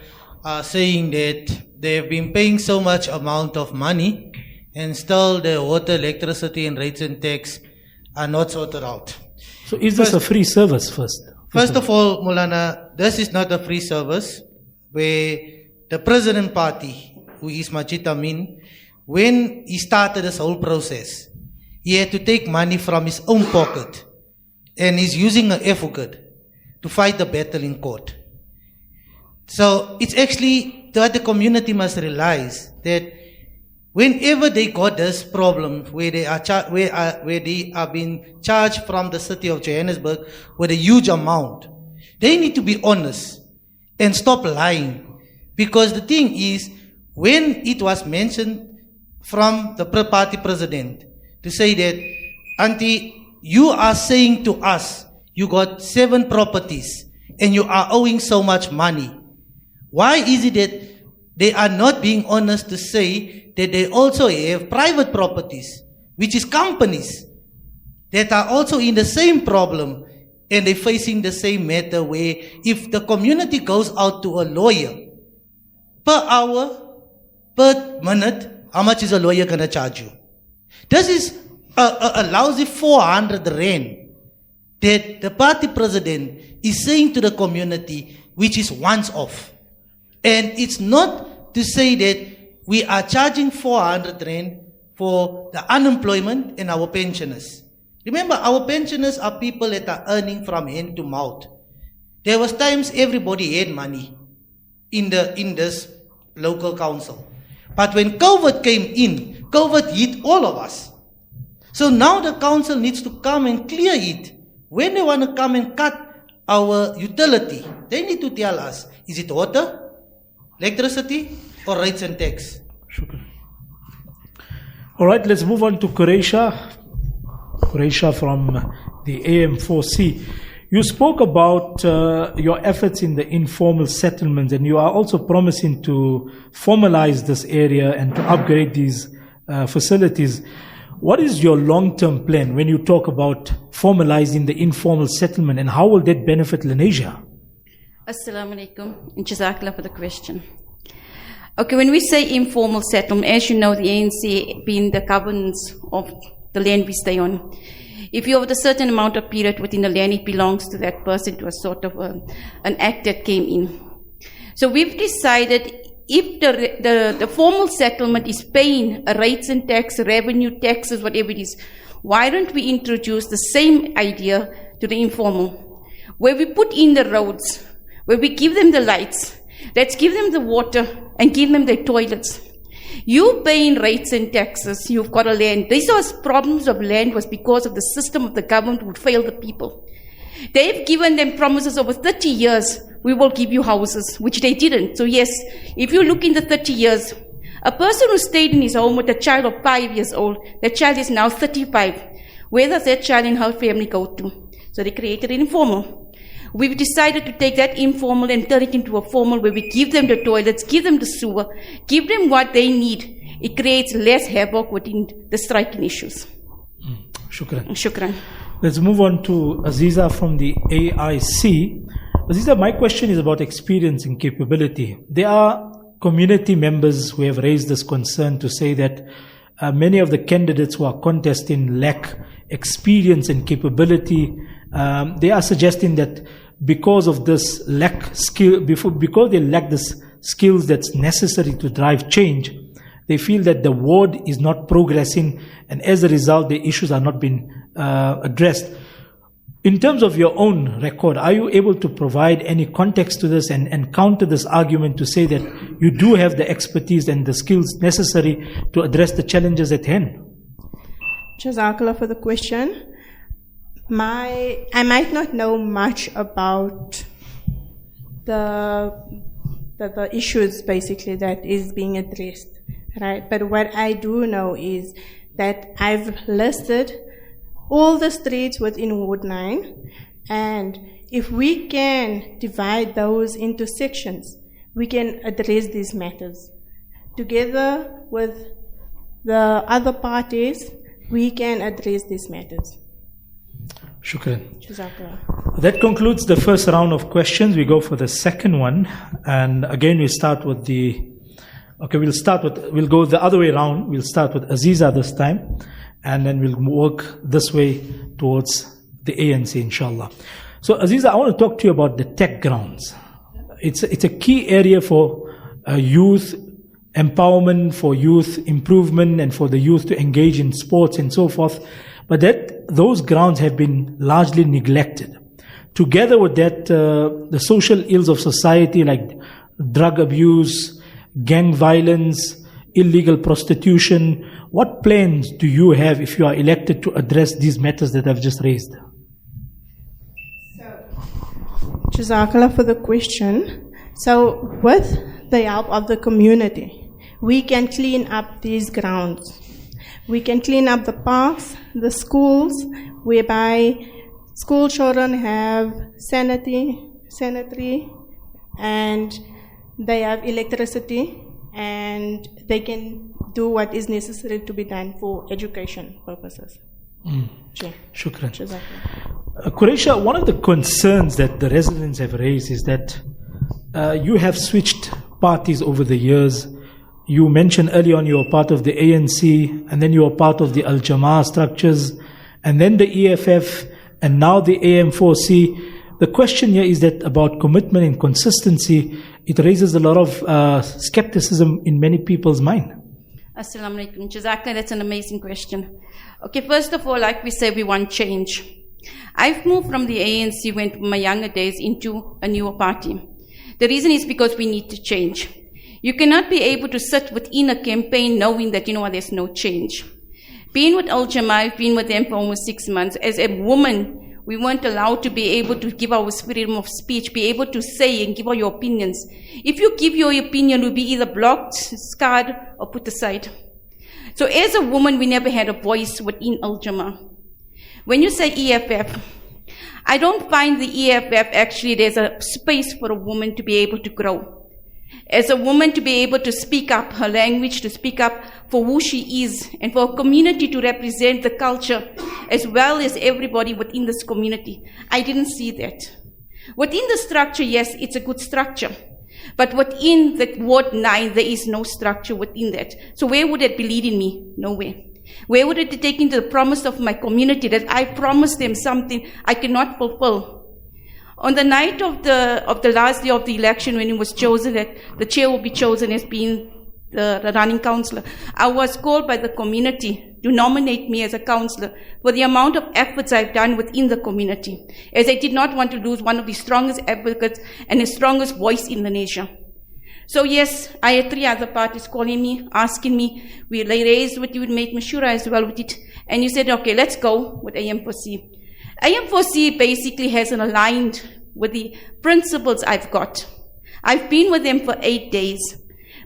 Speaker 9: are saying that they have been paying so much amount of money and still the water, electricity and rates and tax are not sorted out.
Speaker 1: So is this a free service first?
Speaker 9: First of all, Maulana, this is not a free service where the president party, who is Majid Amin, when he started this whole process, he had to take money from his own pocket and he's using an advocate to fight the battle in court. So it's actually that the community must realize that whenever they got this problem where they are being charged from the city of Johannesburg with a huge amount, they need to be honest and stop lying. Because the thing is, when it was mentioned from the party president to say that, Auntie, you are saying to us, you got 7 properties and you are owing so much money. Why is it that they are not being honest to say that they also have private properties, which is companies, that are also in the same problem and they're facing the same matter where if the community goes out to a lawyer, per hour, per minute, how much is a lawyer going to charge you? This is a lousy 400 rand that the party president is saying to the community, which is once off. And it's not to say that we are charging 400 rand for the unemployment and our pensioners. Remember, our pensioners are people that are earning from hand to mouth. There was times everybody had money in this local council. But when COVID came in, COVID hit all of us. So now the council needs to come and clear it. When they want to come and cut our utility, they need to tell us, is it water, electricity, or rates and tax?
Speaker 1: All right, let's move on to Croatia. Croatia from the AM4C. You spoke about your efforts in the informal settlements, and you are also promising to formalize this area and to upgrade these facilities. What is your long-term plan when you talk about formalizing the informal settlement, and how will that benefit Lenasia?
Speaker 3: Assalamu alaikum, and jazakallah for the question. Okay, when we say informal settlement, as you know, the ANC being the governance of the land we stay on, if you have a certain amount of period within the land, it belongs to that person. It was sort of an act that came in. So we've decided if the formal settlement is paying rates and tax, revenue, taxes, whatever it is, why don't we introduce the same idea to the informal, where we put in the roads, where we give them the lights, let's give them the water and give them their toilets. You paying rates and taxes, you've got a land. These are problems of land was because of the system of the government would fail the people. They've given them promises over 30 years, we will give you houses, which they didn't. So yes, if you look in the 30 years, A person who stayed in his home with a child of 5 years old, that child is now 35. Where does that child and her family go to? So they created an informal. We've decided to take that informal and turn it into a formal where we give them the toilets, give them the sewer, give them what they need. It creates less havoc within the striking issues.
Speaker 1: Shukran.
Speaker 3: Shukran.
Speaker 1: Let's move on to Aziza from the AIC. Aziza, my question is about experience and capability. There are community members who have raised this concern to say that many of the candidates who are contesting lack experience and capability. They are suggesting that because of this lack skill, because they lack the skills that's necessary to drive change, they feel that the ward is not progressing, and as a result, the issues are not being addressed. In terms of your own record, are you able to provide any context to this and counter this argument to say that you do have the expertise and the skills necessary to address the challenges at hand?
Speaker 10: Jazakallah for the question. I might not know much about the issues basically that is being addressed, right? But what I do know is that I've listed all the streets within Ward 9, and if we can divide those into sections, we can address these matters. Together with the other parties, we can address these matters.
Speaker 1: Shukran.
Speaker 10: Jazakallah.
Speaker 1: That concludes the first round of questions. We go for the second one, and again we start with we'll go the other way around. We'll start with Aziza this time, and then we'll work this way towards the ANC, inshallah. So Aziza, I want to talk to you about the tech grounds. It's a key area for youth empowerment, for youth improvement, and for the youth to engage in sports and so forth. But those grounds have been largely neglected. Together with that, the social ills of society like drug abuse, gang violence, illegal prostitution. What plans do you have if you are elected to address these matters that I've just raised?
Speaker 10: Jazakallah for the question. So with the help of the community, we can clean up these grounds. We can clean up the parks, the schools, whereby school children have sanitary, and they have electricity, and they can do what is necessary to be done for education purposes.
Speaker 1: Shukran. Qureisha, one of the concerns that the residents have raised is that you have switched parties over the years. You mentioned earlier on you were part of the ANC, and then you were part of the Al-Jama'ah structures, and then the EFF, and now the AM4C. The question here is that about commitment and consistency, it raises a lot of skepticism in many people's mind.
Speaker 3: Assalamu alaikum. Jazakallah, that's an amazing question. Okay, first of all, like we say, we want change. I've moved from the ANC when my younger days into a newer party. The reason is because we need to change. You cannot be able to sit within a campaign knowing that, there's no change. Being with Al-Jama'ah, I've been with them for almost 6 months. As a woman, we weren't allowed to be able to give our freedom of speech, be able to say and give our your opinions. If you give your opinion, you'll be either blocked, scarred, or put aside. So as a woman, we never had a voice within Al-Jama'ah. When you say EFF, I don't find the EFF actually there's a space for a woman to be able to grow. As a woman to be able to speak up her language, to speak up for who she is, and for a community to represent the culture as well as everybody within this community. I didn't see that. Within the structure, yes, it's a good structure. But within the Ward 9, there is no structure within that. So where would it be leading me? Nowhere. Where would it be taking to the promise of my community that I promised them something I cannot fulfill? On the night of the last day of the election, when it was chosen that the chair will be chosen as being the running councillor, I was called by the community to nominate me as a councillor for the amount of efforts I've done within the community, as I did not want to lose one of the strongest advocates and the strongest voice in Lenasia. So yes, I had 3 other parties calling me, asking me, we raised with you, made Mashura as well with it, and you said, okay, let's go with AM4C. AM4C basically hasn't aligned with the principles I've got. I've been with them for 8 days.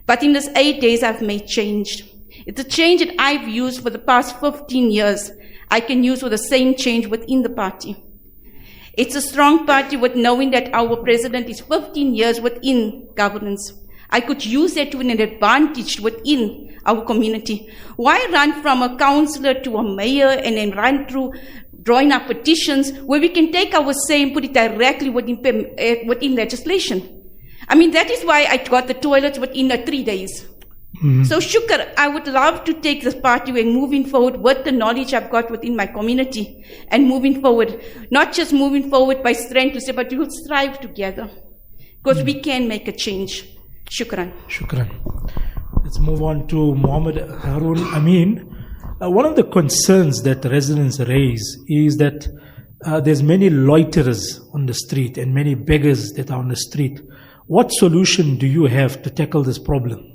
Speaker 3: But in these 8 days, I've made change. It's a change that I've used for the past 15 years. I can use for the same change within the party. It's a strong party with knowing that our president is 15 years within governance. I could use that to an advantage within our community. Why run from a councillor to a mayor and then run through drawing up petitions where we can take our say and put it directly within legislation? I mean, that is why I got the toilets within 3 days. So shukr, I would love to take this party and moving forward with the knowledge I've got within my community and moving forward, not just moving forward by strength to say, but we will strive together because we can make a change. Shukran.
Speaker 1: Shukran. Let's move on to Muhammad Harun Amin. One of the concerns that residents raise is that there's many loiterers on the street and many beggars that are on the street. What solution do you have to tackle this problem?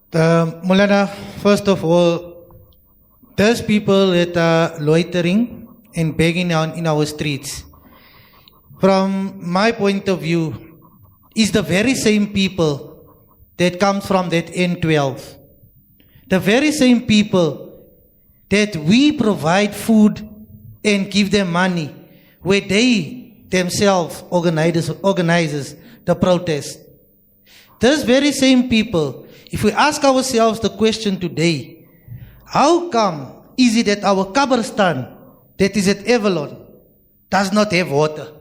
Speaker 9: Mulana, first of all, those people that are loitering and begging in our streets, from my point of view, is the very same people that comes from that N12. The very same people that we provide food and give them money, where they themselves organizes the protest. Those very same people, if we ask ourselves the question today, how come is it that our Kabristan that is at Avalon does not have water?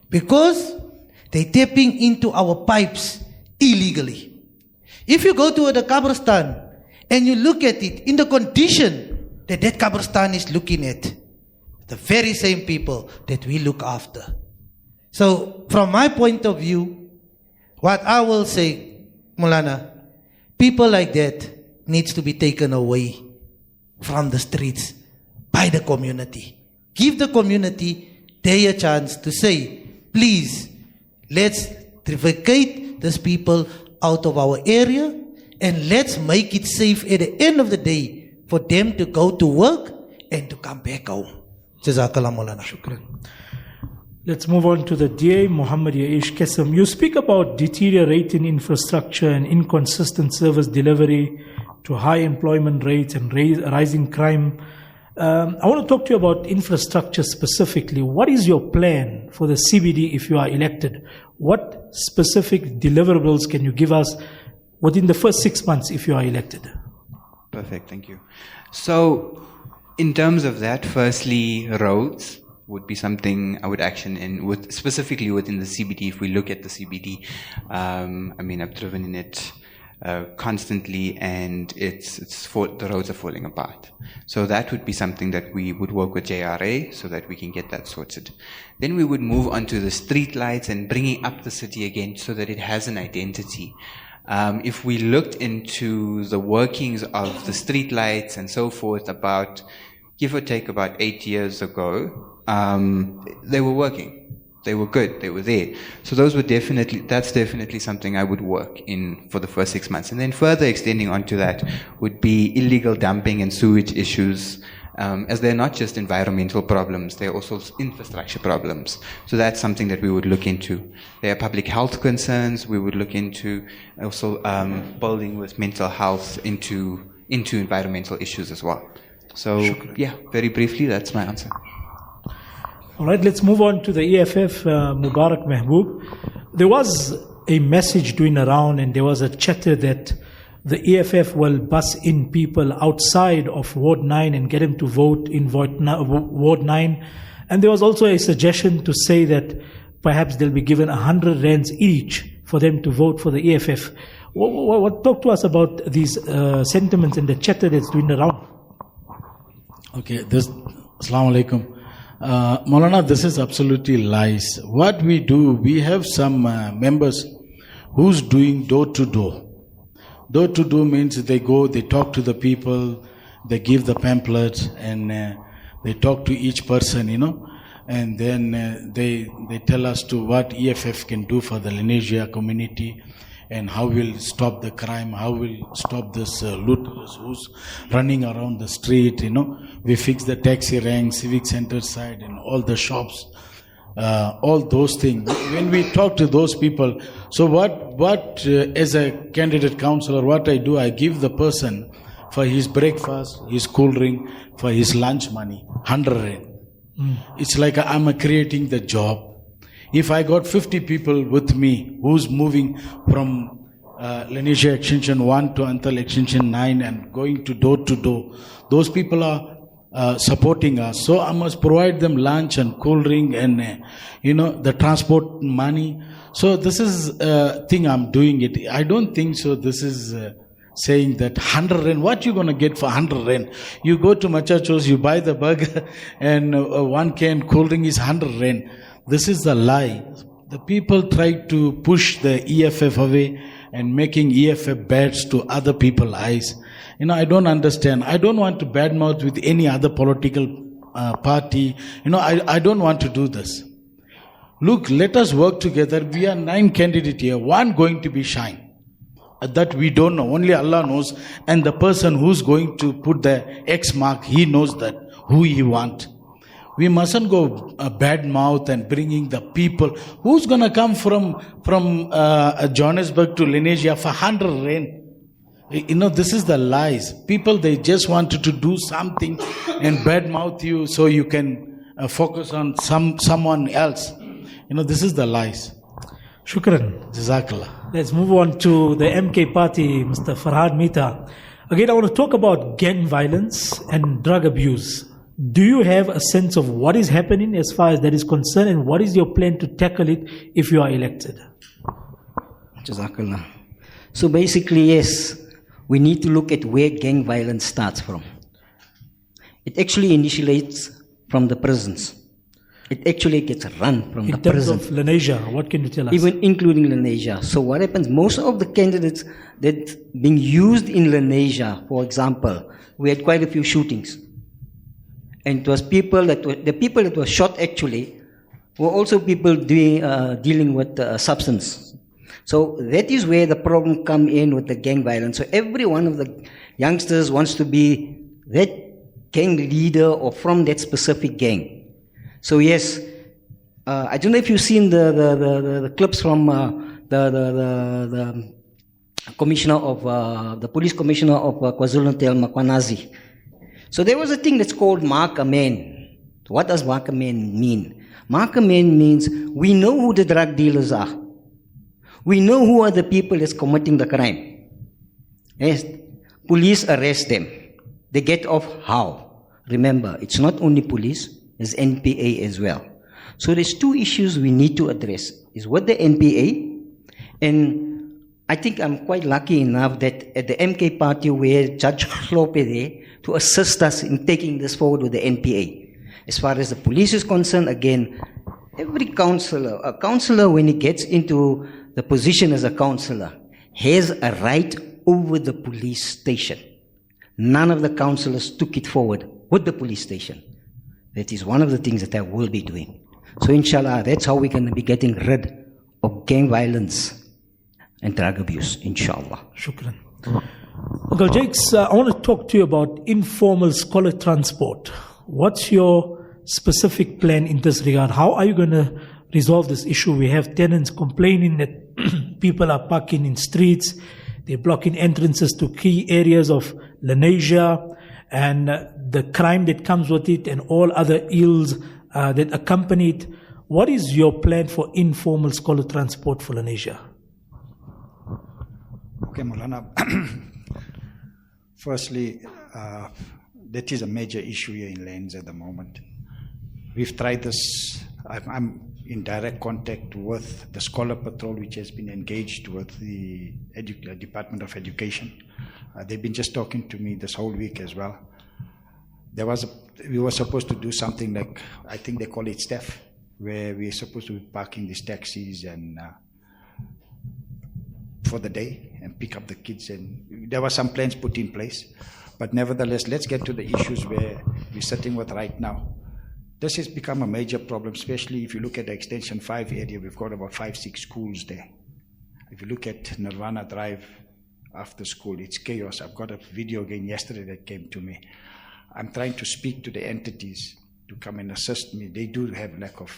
Speaker 9: Because they're tapping into our pipes illegally. If you go to the Kabristan and you look at it in the condition that that Kabristan is looking at, the very same people that we look after. So from my point of view, what I will say, Mulana, people like that needs to be taken away from the streets by the community. Give the community their chance to say, please, let's vacate these people out of our area and let's make it safe at the end of the day for them to go to work and to come back home. Jazakallah Maulana.
Speaker 1: Shukran. Let's move on to the DA, Muhammad Yaish Kesam. You speak about deteriorating infrastructure and inconsistent service delivery to high employment rates and rising crime. I want to talk to you about infrastructure specifically. What is your plan for the CBD if you are elected? What specific deliverables can you give us within the first 6 months if you are elected?
Speaker 8: Perfect, thank you. So, in terms of that, firstly, roads would be something I would action in, specifically within the CBD. If we look at the CBD, I mean, I've driven in it constantly, and the roads are falling apart. So that would be something that we would work with JRA so that we can get that sorted. Then we would move on to the street lights and bringing up the city again so that it has an identity. If we looked into the workings of the street lights and so forth, about give or take about 8 years ago, they were working. They were good. They were there. So that's definitely something I would work in for the first 6 months. And then further extending onto that would be illegal dumping and sewage issues, as they're not just environmental problems, they're also infrastructure problems. So that's something that we would look into. There are public health concerns. We would look into also building with mental health into environmental issues as well. So yeah, very briefly, that's my answer.
Speaker 1: All right, let's move on to the EFF, Mubarak Mahbub. There was a message doing around and there was a chatter that the EFF will bus in people outside of Ward 9 and get them to vote in Ward 9. And there was also a suggestion to say that perhaps they'll be given 100 rands each for them to vote for the EFF. Talk to us about these sentiments and the chatter that's doing around.
Speaker 7: Okay, Assalamu alaikum. Maulana, this is absolutely lies. What we do, we have some members who's doing door to door. Door to door means they go, they talk to the people, they give the pamphlets, and they talk to each person, and then they tell us to what EFF can do for the Lenasia community, and how we'll stop the crime, how we'll stop this looters who's running around the street, We fix the taxi rank, civic center side, and all the shops. all those things. When we talk to those people, so what as a candidate councillor, what I do, I give the person for his breakfast, his cool drink, for his lunch money, 100 rand. It's like I'm creating the job. If I got 50 people with me who's moving from Lenasia Extension 1 to until Extension 9 and going to door, those people are supporting us. So I must provide them lunch and cool drink and, the transport money. So this is a thing I'm doing it. I don't think so. This is saying that 100 rand, what you going to get for 100 rand? You go to Machachos, you buy the burger and 1 can cool drink is 100 rand. This is the lie. The people try to push the EFF away and making EFF badge to other people's eyes. I don't understand. I don't want to badmouth with any other political party. I don't want to do this. Look, let us work together. We are 9 candidates here. 1 going to be shine. That we don't know. Only Allah knows. And the person who's going to put the X mark, he knows that, who he want. We mustn't go bad mouth and bringing the people. Who's going to come from Johannesburg to Lenasia for 100 rand? This is the lies. People, they just wanted to do something and bad mouth you so you can focus on someone else. This is the lies.
Speaker 1: Shukran.
Speaker 7: Jazakallah.
Speaker 1: Let's move on to the MK party, Mr. Farhad Mita. Again, I want to talk about gang violence and drug abuse. Do you have a sense of what is happening as far as that is concerned, and what is your plan to tackle it if you are elected?
Speaker 6: Jazakallah. So basically, yes, we need to look at where gang violence starts from. It actually initiates from the prisons. It actually gets run from the prison.
Speaker 1: In terms of Lenasia, what can you tell us?
Speaker 6: Even including Lenasia. So what happens, most of the candidates that being used in Lenasia, for example, we had quite a few shootings. And it was the people that were shot actually were also people dealing with substance. So that is where the problem come in with the gang violence. So every one of the youngsters wants to be that gang leader or from that specific gang. So yes, I don't know if you've seen the clips from the commissioner of the police commissioner of KwaZulu-Natal, Makwanazi. So there was a thing that's called mark a man. What does mark a man mean? Mark a man means we know who the drug dealers are. We know who are the people that's committing the crime. Yes, police arrest them. They get off how? Remember, it's not only police, it's NPA as well. So there's 2 issues we need to address. Is with the NPA, and I think I'm quite lucky enough that at the MK party where Judge Khlope there to assist us in taking this forward with the NPA. As far as the police is concerned, again, every a councillor when he gets into the position as a councillor, has a right over the police station. None of the councillors took it forward with the police station. That is one of the things that I will be doing. So inshallah, that's how we're going to be getting rid of gang violence and drug abuse, inshallah.
Speaker 1: Shukran. Uncle Jakes, I want to talk to you about informal scholar transport. What's your specific plan in this regard? How are you going to resolve this issue? We have tenants complaining that people are parking in streets, they're blocking entrances to key areas of Lenasia, and the crime that comes with it and all other ills that accompany it. What is your plan for informal scholar transport for Lenasia?
Speaker 5: Okay, Maulana. Firstly, that is a major issue here in Lanes at the moment. We've tried this. I'm in direct contact with the Scholar Patrol, which has been engaged with the Department of Education. They've been just talking to me this whole week as well. We were supposed to do something like, I think they call it staff, where we're supposed to be parking these taxis and for the day and pick up the kids, and there were some plans put in place. But nevertheless, let's get to the issues where we're sitting with right now. This has become a major problem, especially if you look at the Extension 5 area. We've got about 5-6 schools there. If you look at Nirvana Drive after school, it's chaos. I've got a video again yesterday that came to me. I'm trying to speak to the entities to come and assist me. They do have lack of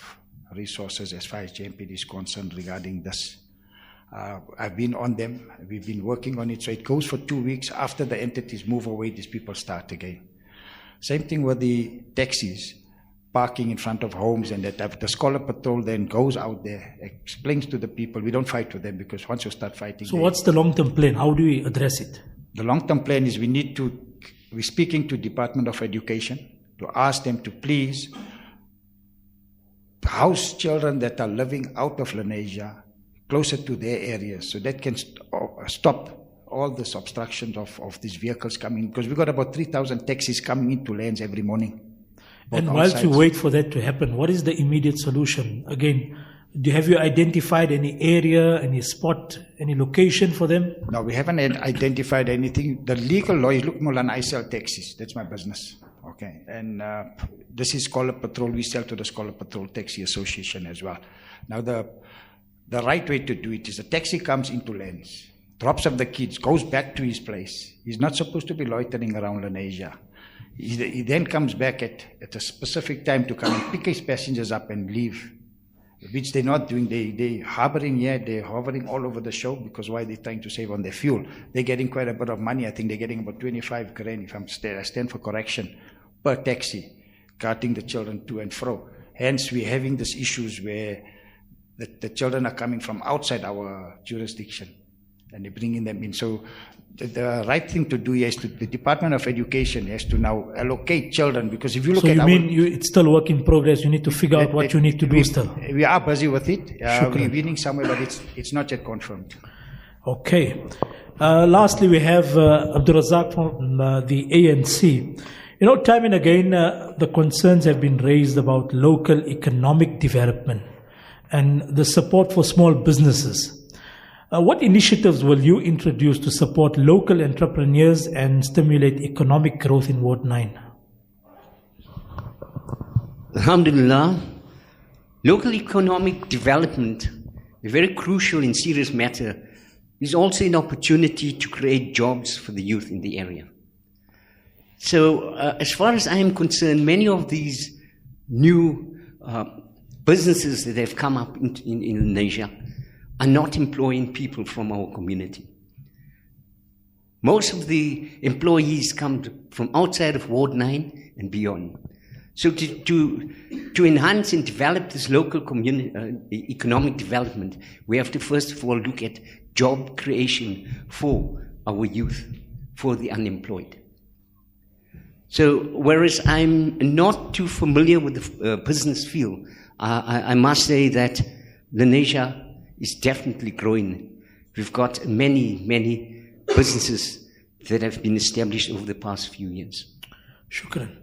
Speaker 5: resources as far as JMPD is concerned regarding this. I've been on them. We've been working on it. So it goes for 2 weeks. After the entities move away, these people start again. Same thing with the taxis, parking in front of homes and that. The Scholar Patrol then goes out there, explains to the people. We don't fight with them because once you start fighting...
Speaker 1: So what's the long-term plan? How do we address it?
Speaker 5: The long-term plan is we're speaking to Department of Education to ask them to please house children that are living out of Lenasia closer to their areas, so that can stop all this obstruction of these vehicles coming, because we've got about 3,000 taxis coming into lanes every morning.
Speaker 1: And whilst you wait for that to happen, what is the immediate solution? Again, have you identified any area, any spot, any location for them?
Speaker 5: No, we haven't identified anything. The legal law is, look, Mulan, I sell taxis. That's my business. Okay. And this is Scholar Patrol. We sell to the Scholar Patrol Taxi Association as well. Now, the right way to do it is the taxi comes into lanes, drops off the kids, goes back to his place. He's not supposed to be loitering around Lenasia. He then comes back at a specific time to come and pick his passengers up and leave, which they're not doing. They're harboring here, they're hovering all over the show, because why? They're trying to save on their fuel. They're getting quite a bit of money. I think they're getting about 25 grand, if I stand for correction, per taxi, carting the children to and fro. Hence, we're having these issues where the children are coming from outside our jurisdiction and they're bringing them in. So the right thing to do is the Department of Education has to now allocate children, because if you look at
Speaker 1: it's still work in progress, you need to figure out what you need to do still?
Speaker 5: We are busy with it. We're winning somewhere, but it's not yet confirmed.
Speaker 1: Okay. Lastly, we have Abdul Razak from the ANC. You know, time and again, the concerns have been raised about local economic development and the support for small businesses. What initiatives will you introduce to support local entrepreneurs and stimulate economic growth in Ward 9?
Speaker 4: Alhamdulillah, local economic development, a very crucial and serious matter, is also an opportunity to create jobs for the youth in the area. So, as far as I am concerned, many of these new businesses that have come up in Lenasia are not employing people from our community. Most of the employees come from outside of Ward 9 and beyond. So to enhance and develop this local community, economic development, we have to first of all look at job creation for our youth, for the unemployed. So whereas I'm not too familiar with the business field, I must say that Lenasia is definitely growing. We've got many businesses that have been established over the past few years.
Speaker 1: Shukran.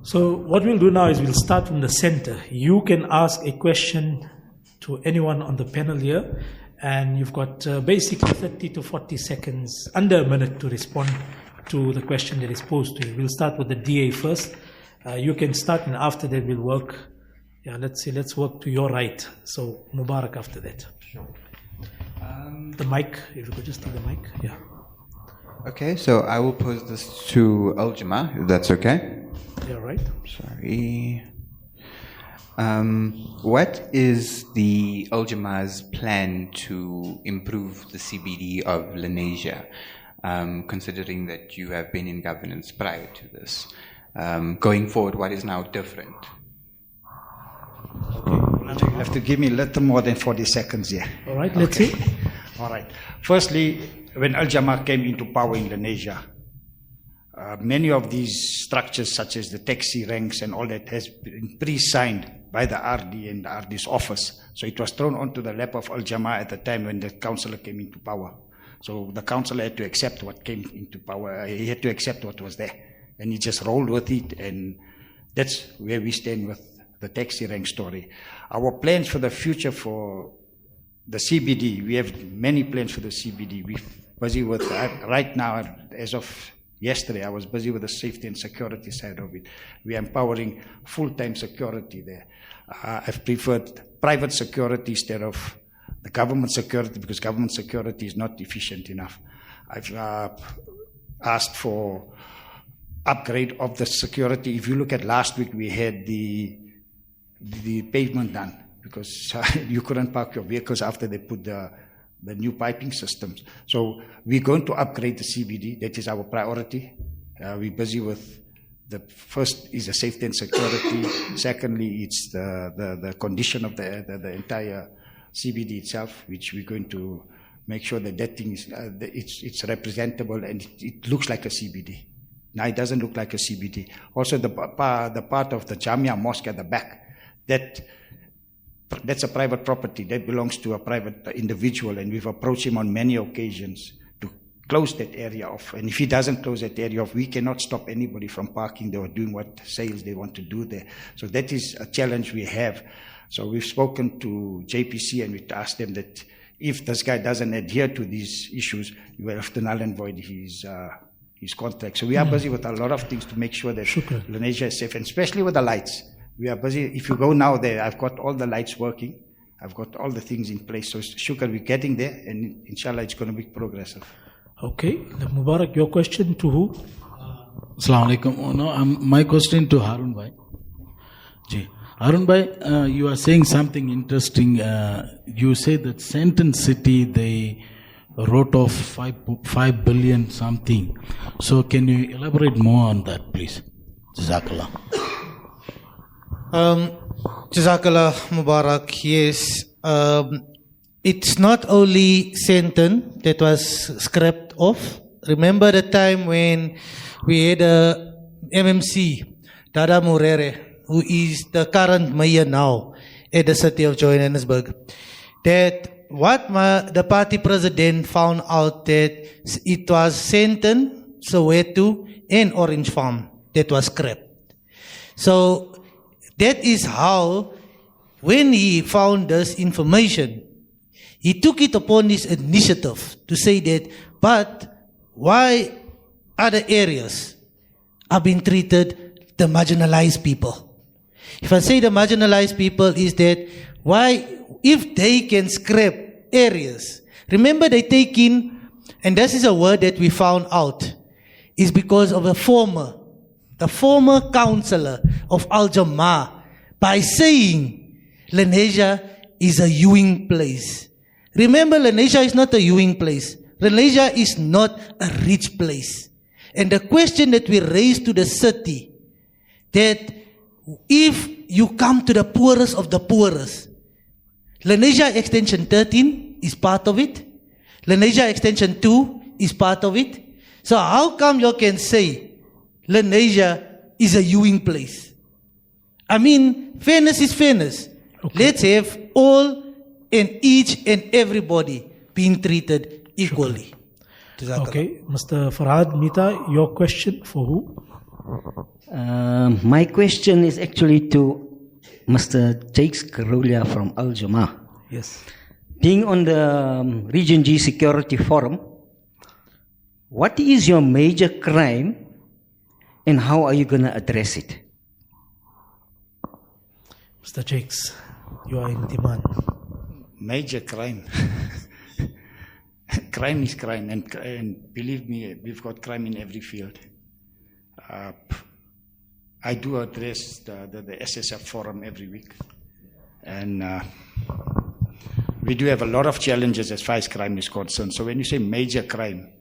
Speaker 1: So what we'll do now is we'll start from the center. You can ask a question to anyone on the panel here, and you've got basically 30 to 40 seconds, under a minute, to respond to the question that is posed to you. We'll start with the DA first. You can start, and after that we'll work. Yeah, let's work to your right. So Mubarak after that.
Speaker 8: Sure.
Speaker 1: The mic, if you could just take the mic. Yeah.
Speaker 8: Okay, so I will pose this to Al-Jama, if that's okay.
Speaker 1: Yeah, right.
Speaker 8: Sorry. What is the Al-Jama's plan to improve the CBD of Lenasia, considering that you have been in governance prior to this? Going forward, what is now different?
Speaker 5: Okay. You have to give me a little more than 40 seconds here.
Speaker 1: All right, let's see.
Speaker 5: All right. Firstly, when Al-Jama came into power in Lenasia, many of these structures, such as the taxi ranks and all that, has been pre-signed by the RD and the RD's office. So it was thrown onto the lap of Al-Jama at the time when the councillor came into power. So the councillor had to accept what came into power. He had to accept what was there. And he just rolled with it, and that's where we stand with the taxi rank story. Our plans for the future for the CBD, we have many plans for the CBD. We're busy with, right now, as of yesterday, I was busy with the safety and security side of it. We are empowering full-time security there. I've preferred private security instead of the government security, because government security is not efficient enough. I've asked for upgrade of the security. If you look at last week, we had the pavement done. because you couldn't park your vehicles after they put the new piping systems. So we're going to upgrade the CBD. That is our priority. We're busy with the first is the safety and security. Secondly, it's the condition of the entire CBD itself, which we're going to make sure that thing is it's representable and it looks like a CBD. Now it doesn't look like a CBD. Also the part of the Jamia Mosque at the back, that's a private property. That belongs to a private individual, and we've approached him on many occasions to close that area off. And if he doesn't close that area off, we cannot stop anybody from parking there or doing what sales they want to do there. So that is a challenge we have. So we've spoken to JPC and we've asked them that if this guy doesn't adhere to these issues, you will have to null and void his contract. So we are busy with a lot of things to make sure that Lenasia is safe, and especially with the lights. We are busy. If you go now there, I've got all the lights working. I've got all the things in place. So Shukr, we're getting there, and inshallah it's going to be progressive.
Speaker 1: Okay. Mubarak, your question to who?
Speaker 7: Assalamu alaikum. No, my question to Harun Bhai. Ji. Harun Bhai, you are saying something interesting. You say that Senton City, they wrote off 5 billion something. So can you elaborate more on that, please? Jazakallah.
Speaker 9: Jazakallah Mubarak. Yes. It's not only Senton that was scrapped off. Remember the time when we had a MMC, Dada Murere, who is the current mayor now at the city of Johannesburg, that the party president found out that it was Senton, Soweto, and Orange Farm that was scrapped. So that is how, when he found this information, he took it upon his initiative to say that, but why other areas are being treated the marginalized people? If I say the marginalized people, is that why, if they can scrap areas, remember they take in, and this is a word that we found out, is because of the former councillor of Al Jama'ah, by saying Lenasia is a viewing place. Remember, Lenasia is not a viewing place. Lenasia is not a rich place. And the question that we raised to the city, that if you come to the poorest of the poorest, Lenasia Extension 13 is part of it. Lenasia Extension 2 is part of it. So how come you can say Lenasia is a viewing place? I mean, fairness is fairness. Okay. Let's have all and each and everybody being treated equally.
Speaker 1: Okay, Mr. Farhad Mita, your question for who?
Speaker 6: My question is actually to Mr. Jakes Karulia from Al Jama'ah.
Speaker 1: Yes.
Speaker 6: Being on the Region G Security Forum, what is your major crime and how are you going to address it?
Speaker 1: Mr. Jakes, you are in demand.
Speaker 5: Major crime. Crime is crime, and believe me, we've got crime in every field. I do address the SSF forum every week, and we do have a lot of challenges as far as crime is concerned. So when you say major crime,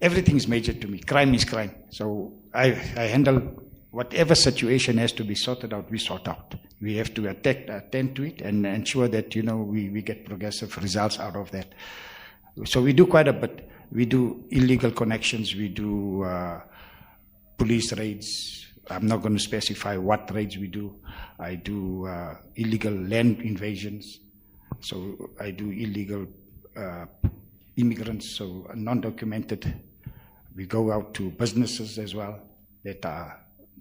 Speaker 5: everything is major to me. Crime is crime. So I handle whatever situation has to be sorted out, we sort out. We have to attend to it and ensure that, we get progressive results out of that. So we do quite a bit. We do illegal connections. We do police raids. I'm not going to specify what raids we do. I do illegal land invasions. So I do illegal immigrants, so non-documented. We go out to businesses as well that are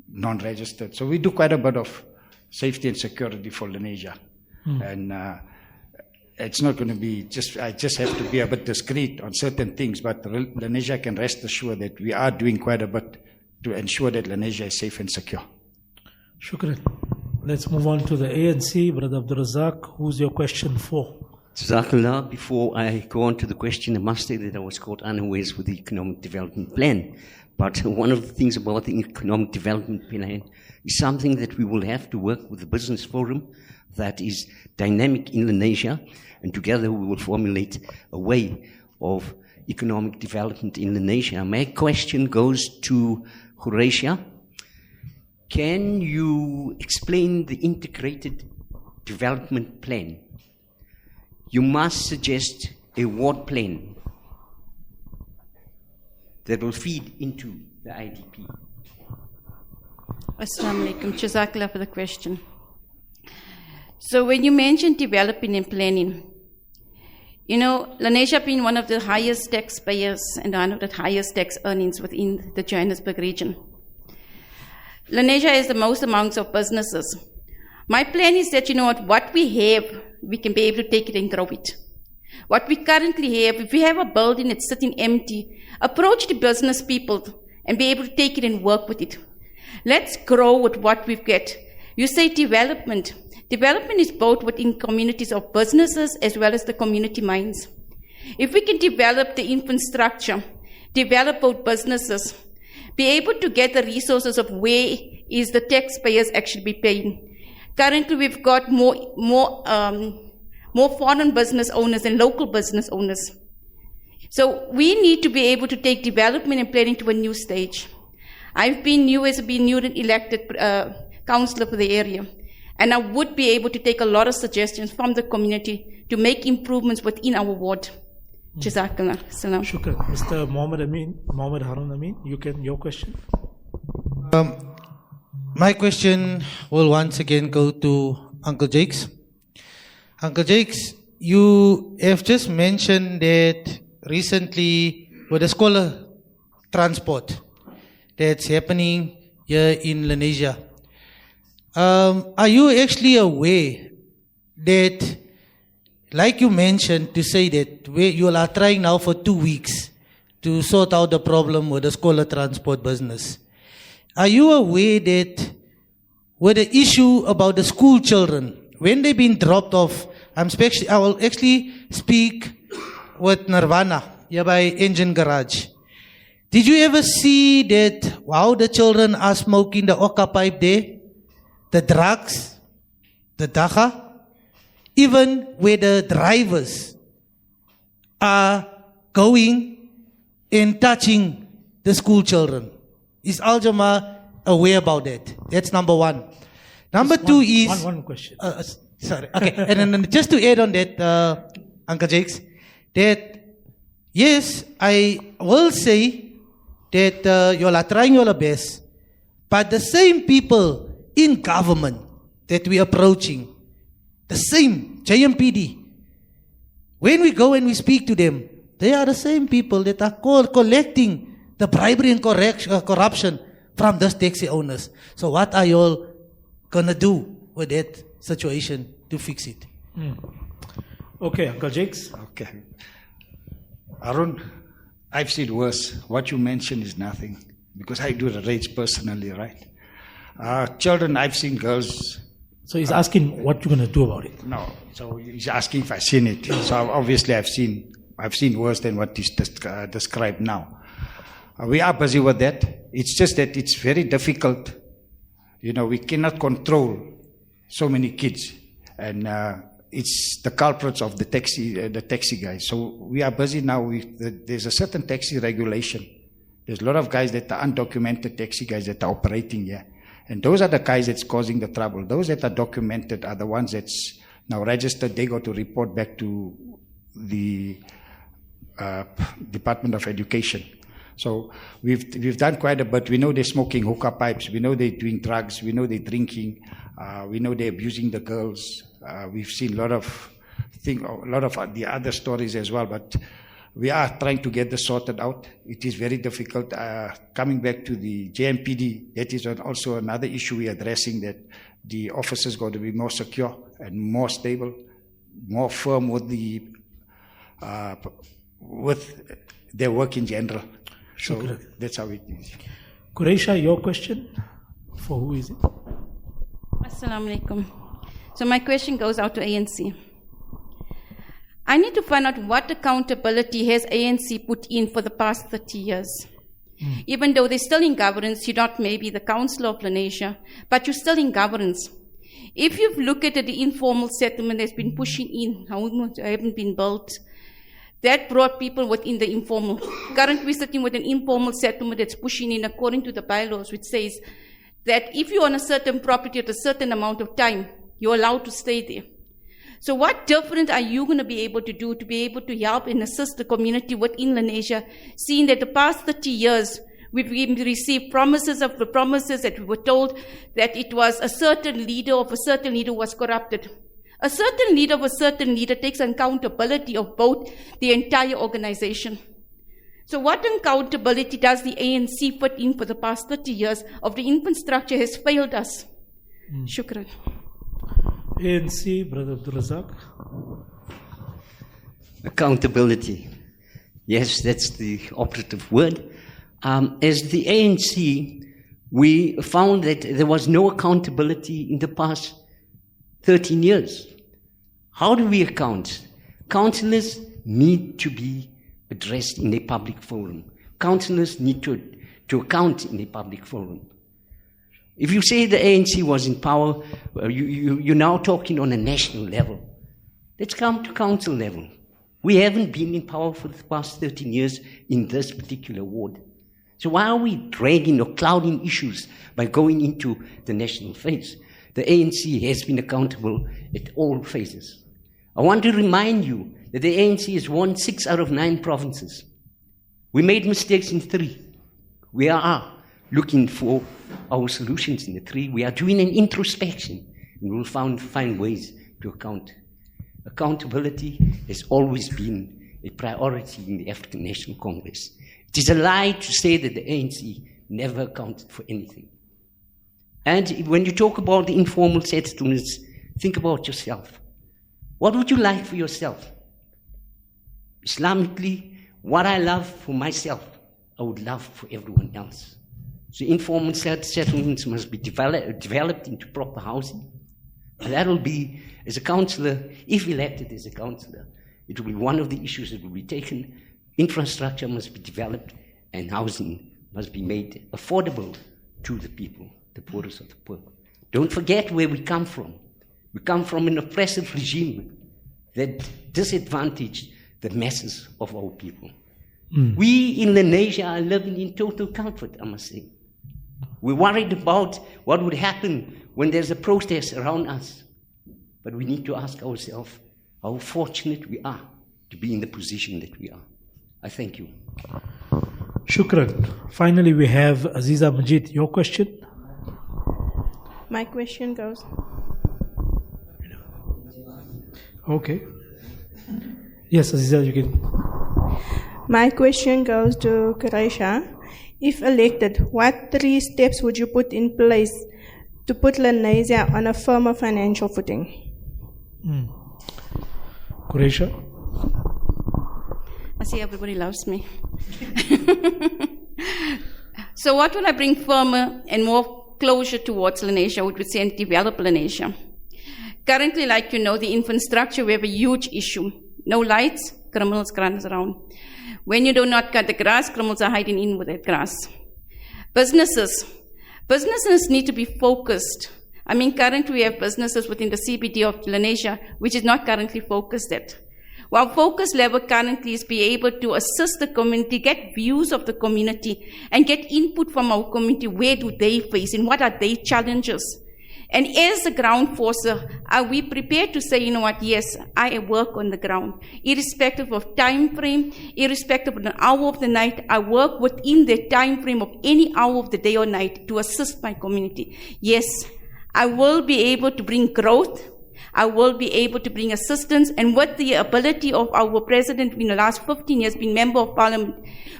Speaker 5: non-registered. So we do quite a bit of safety and security for Lenasia. And it's not going to be I just have to be a bit discreet on certain things, but Lenasia can rest assured that we are doing quite a bit to ensure that Lenasia is safe and secure.
Speaker 1: Shukran. Let's move on to the ANC. Brother Abdul Razak, who's your question for?
Speaker 4: Jazakallah. Before I go on to the question, I must say that I was caught unawares with the economic development plan. But one of the things about the economic development plan is something that we will have to work with the business forum that is dynamic in Lenasia, and together we will formulate a way of economic development in Lenasia. My question goes to Horatia. Can you explain the integrated development plan? You must suggest a ward plan that will feed into the IDP.
Speaker 3: Assalamu alaikum. Jazakallah for the question. So when you mentioned developing and planning, you know, Lenasia being one of the highest taxpayers and one of the highest tax earnings within the Johannesburg region, Lenasia is the most amongst of businesses. My plan is that, you know what we have, we can be able to take it and grow it. What we currently have, if we have a building that's sitting empty, approach the business people and be able to take it and work with it. Let's grow with what we've got. You say development. Development is both within communities of businesses as well as the community minds. If we can develop the infrastructure, develop both businesses, be able to get the resources of where is the taxpayers actually be paying. Currently, we've got more foreign business owners than local business owners. So we need to be able to take development and planning to a new stage. I've been newly elected councillor for the area, and I would be able to take a lot of suggestions from the community to make improvements within our ward. Jazakallah. Salam.
Speaker 1: Shukran. Mr. Mohammed Harun Amin, your question.
Speaker 9: My question will once again go to Uncle Jakes. Uncle Jakes, you have just mentioned that recently with the scholar transport that's happening here in Lenasia. Are you actually aware that, like you mentioned, to say that you are trying now for 2 weeks to sort out the problem with the scholar transport business? Are you aware that with the issue about the school children, when they've been dropped off, I will actually speak with Nirvana here by Engine Garage. Did you ever see that how the children are smoking the Oka pipe there? The drugs, the dacha, even where the drivers are going and touching the school children. Is Al Jama aware about that? That's number one. Number two is...
Speaker 1: One question.
Speaker 9: Sorry. Okay. And then just to add on that, Uncle Jakes, that yes, I will say that you all are trying your best, but the same people in government that we are approaching, the same JMPD, when we go and we speak to them, they are the same people that are collecting the bribery and corruption from those taxi owners. So what are you all going to do with that situation to fix it?
Speaker 1: Okay, Uncle Jakes.
Speaker 5: Okay. Arun, I've seen worse. What you mentioned is nothing, because I do the raids personally, right? Children, I've seen girls.
Speaker 1: So he's asking what you're going to do about it.
Speaker 5: No, so he's asking if I've seen it. So obviously I've seen worse than what is described now. We are busy with that. It's just that it's very difficult. You know, we cannot control so many kids, and it's the culprits of the taxi guys. So we are busy now. There's a certain taxi regulation. There's a lot of guys that are undocumented taxi guys that are operating here. And those are the guys that's causing the trouble. Those that are documented are the ones that's now registered. They got to report back to the Department of Education. So we've done quite a bit. We know they're smoking hookah pipes. We know they're doing drugs. We know they're drinking. We know they're abusing the girls. We've seen a lot of the other stories as well. But we are trying to get this sorted out. It is very difficult. Coming back to the JMPD, that is also another issue we're addressing, that the officers got to be more secure and more stable, more firm with their work in general. So that's how it is.
Speaker 1: Qureisha, your question? For who is it?
Speaker 3: Assalamu alaikum. So my question goes out to ANC. I need to find out what accountability has ANC put in for the past 30 years. Even though they're still in governance, you're not maybe the councillor of Lenasia, but you're still in governance. If you look at the informal settlement that's been pushing in, homes haven't been built, that brought people within the informal. Currently, we're sitting with an informal settlement that's pushing in according to the bylaws, which says that if you're on a certain property at a certain amount of time, you're allowed to stay there. So what different are you going to be able to do to be able to help and assist the community within Lenasia, seeing that the past 30 years, we've received promises that we were told that it was a certain leader of a certain leader was corrupted. A certain leader of a certain leader takes accountability of both the entire organization. So what accountability does the ANC put in for the past 30 years of the infrastructure has failed us? Shukran.
Speaker 1: ANC, Brother Abdul Razak.
Speaker 4: Accountability. Yes, that's the operative word. As the ANC, we found that there was no accountability in the past 13 years. How do we account? Councillors need to be addressed in a public forum. Councillors need to account in a public forum. If you say the ANC was in power, you're now talking on a national level. Let's come to council level. We haven't been in power for the past 13 years in this particular ward. So why are we dragging or clouding issues by going into the national phase? The ANC has been accountable at all phases. I want to remind you that the ANC has won 6 out of 9 provinces. We made mistakes in 3. We are looking for our solutions in the 3. We are doing an introspection, and we'll find ways to account. Accountability has always been a priority in the African National Congress. It is a lie to say that the ANC never accounted for anything. And when you talk about the informal settlements, think about yourself. What would you like for yourself? Islamically, what I love for myself, I would love for everyone else. So informal settlements must be developed into proper housing. And that will be, as a councillor, if elected as a councillor, it will be one of the issues that will be taken. Infrastructure must be developed and housing must be made affordable to the people, the poorest of the poor. Don't forget where we come from. We come from an oppressive regime that disadvantaged the masses of our people. We in Lenasia are living in total comfort, I must say. We're worried about what would happen when there's a protest around us. But we need to ask ourselves how fortunate we are to be in the position that we are. I thank you.
Speaker 1: Shukran. Finally, we have Aziza Majid. Your question?
Speaker 10: My question goes.
Speaker 1: Okay. Yes, Aziza, you can.
Speaker 10: My question goes to Kureisha. If elected, what 3 steps would you put in place to put Lenasia on a firmer financial footing?
Speaker 1: Kureisha?
Speaker 3: I see everybody loves me. So what will I bring firmer and more closure towards Lenasia, which would say and develop Lenasia? Currently, like you know, the infrastructure, we have a huge issue. No lights, criminals run around. When you do not cut the grass, criminals are hiding in with that grass. Businesses need to be focused. I mean, currently we have businesses within the CBD of Lenasia, which is not currently focused at. Our focus level currently is be able to assist the community, get views of the community, and get input from our community. Where do they face and what are their challenges? And as a ground forcer, are we prepared to say, you know what, yes, I work on the ground. Irrespective of time frame, irrespective of an hour of the night, I work within the time frame of any hour of the day or night to assist my community. Yes, I will be able to bring growth. I will be able to bring assistance, and with the ability of our president in the last 15 years being member of parliament,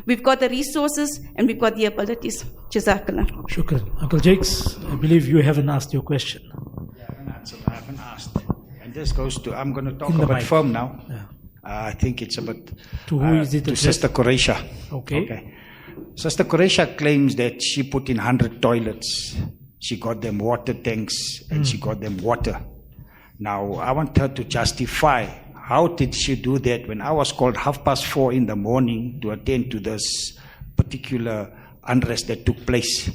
Speaker 3: we've got the resources and we've got the abilities. Jazakallah.
Speaker 1: Shukran. Uncle Jakes, I believe you haven't asked your question.
Speaker 5: Yeah, I haven't asked. And this goes to, I'm going to talk about firm now.
Speaker 1: Yeah.
Speaker 5: I think it's about
Speaker 1: to who is it?
Speaker 5: To Sister Kureisha.
Speaker 1: Okay.
Speaker 5: Sister Kureisha claims that she put in 100 toilets. She got them water tanks and she got them water. Now, I want her to justify how did she do that when I was called 4:30 in the morning to attend to this particular unrest that took place.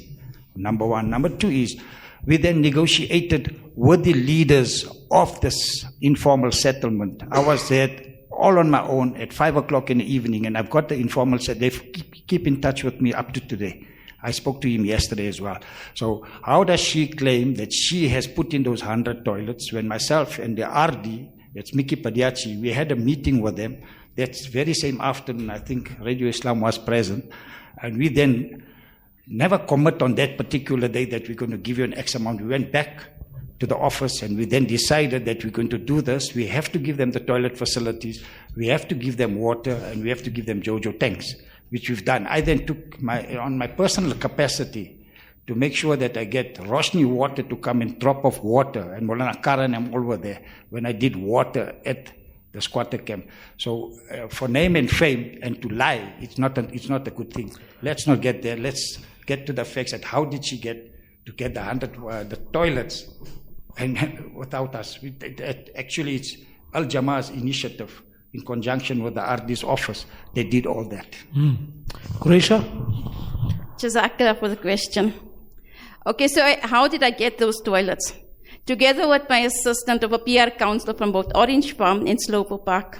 Speaker 5: Number one. Number two is, We then negotiated with the leaders of this informal settlement. I was there all on my own at 5 o'clock in the evening, and I've got the informal they keep in touch with me up to today. I spoke to him yesterday as well. So how does she claim that she has put in those 100 toilets when myself and the RD, that's Mickey Padiachi, we had a meeting with them. That very same afternoon, I think Radio Islam was present, and we then never commit on that particular day that we're going to give you an X amount. We went back to the office and we then decided that we're going to do this. We have to give them the toilet facilities, we have to give them water, and we have to give them Jojo tanks, which we've done. I then took on my personal capacity to make sure that I get Roshni water to come and drop off water, and Molana Karan and all were there when I did water at the squatter camp. So for name and fame and to lie, it's not a good thing. Let's not get there. Let's get to the facts at how did she get to get the toilets and without us. Actually, it's Al Jamaa's initiative in conjunction with the RD's office. They did all that.
Speaker 1: Quraisha?
Speaker 3: Jazakallah for the question. Okay, so how did I get those toilets? Together with my assistant of a PR councillor from both Orange Farm and Sloper Park.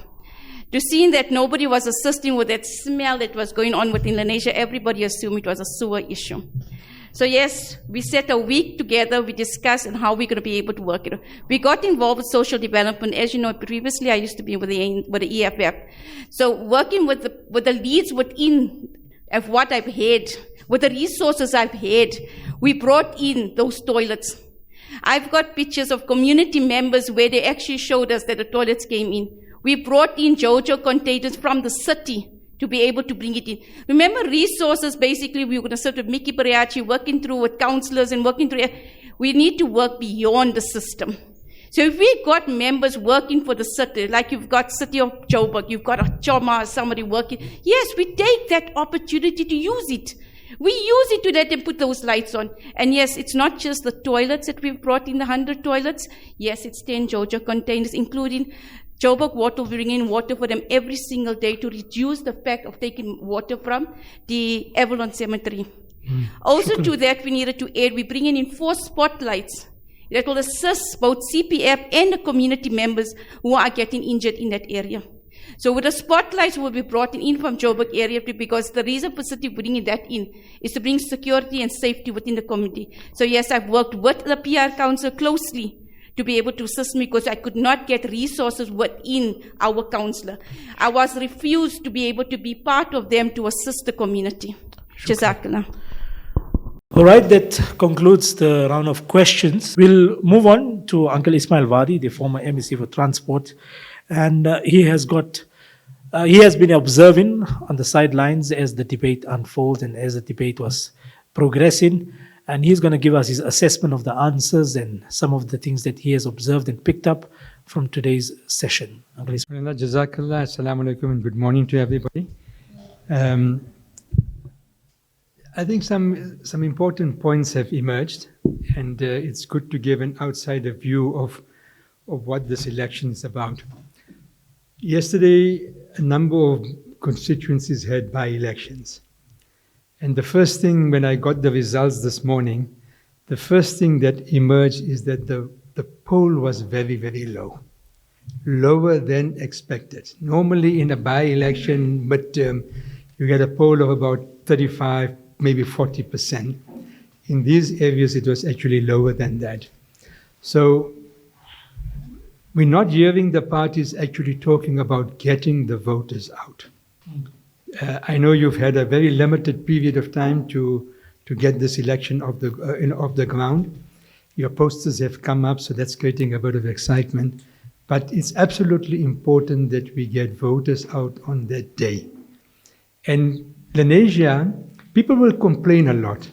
Speaker 3: To see that nobody was assisting with that smell that was going on within Lenasia, everybody assumed it was a sewer issue. So yes, we set a week together, we discussed on how we're going to be able to work it. We got involved with social development. As you know, previously I used to be with the EFF. So working with the leads within of what I've had, with the resources I've had, we brought in those toilets. I've got pictures of community members where they actually showed us that the toilets came in. We brought in Jojo containers from the city to be able to bring it in. Remember, resources, basically, we were going to sit with Mickey Pariachi, working through with councillors and working through. We need to work beyond the system. So if we got members working for the city, like you've got City of Joburg, you've got a Choma, somebody working, yes, we take that opportunity to use it. We use it to let them put those lights on. And yes, it's not just the toilets that we've brought in, the 100 toilets. Yes, it's 10 Jojo containers, including Joburg Water. We bring in water for them every single day to reduce the fact of taking water from the Avalon Cemetery. Also to that, we needed to add, we bring in 4 spotlights that will assist both CPF and the community members who are getting injured in that area. So with the spotlights will be brought in from Joburg area, because the reason for City bringing that in is to bring security and safety within the community. So yes, I've worked with the PR council closely to be able to assist me, because I could not get resources within our councillor. I was refused to be able to be part of them to assist the community. Jazakallah.
Speaker 1: All right, that concludes the round of questions. We'll move on to Uncle Ismail Wadi, the former MEC for Transport. And he has been observing on the sidelines as the debate unfolds and as the debate was progressing. And he's going to give us his assessment of the answers and some of the things that he has observed and picked up from today's session. Uncle Ismail.
Speaker 11: Jazakallah, assalamu alaikum, and good morning to everybody. I think some important points have emerged, and it's good to give an outsider view of what this election is about. Yesterday, a number of constituencies had by-elections. And the first thing, when I got the results this morning, the first thing that emerged is that the poll was very, very low. Lower than expected. Normally in a by-election midterm, you get a poll of about 35, maybe 40%. In these areas, it was actually lower than that. So we're not hearing the parties actually talking about getting the voters out. I know you've had a very limited period of time to get this election off the ground. Your posters have come up, so that's creating a bit of excitement. But it's absolutely important that we get voters out on that day. And Lenasia, people will complain a lot,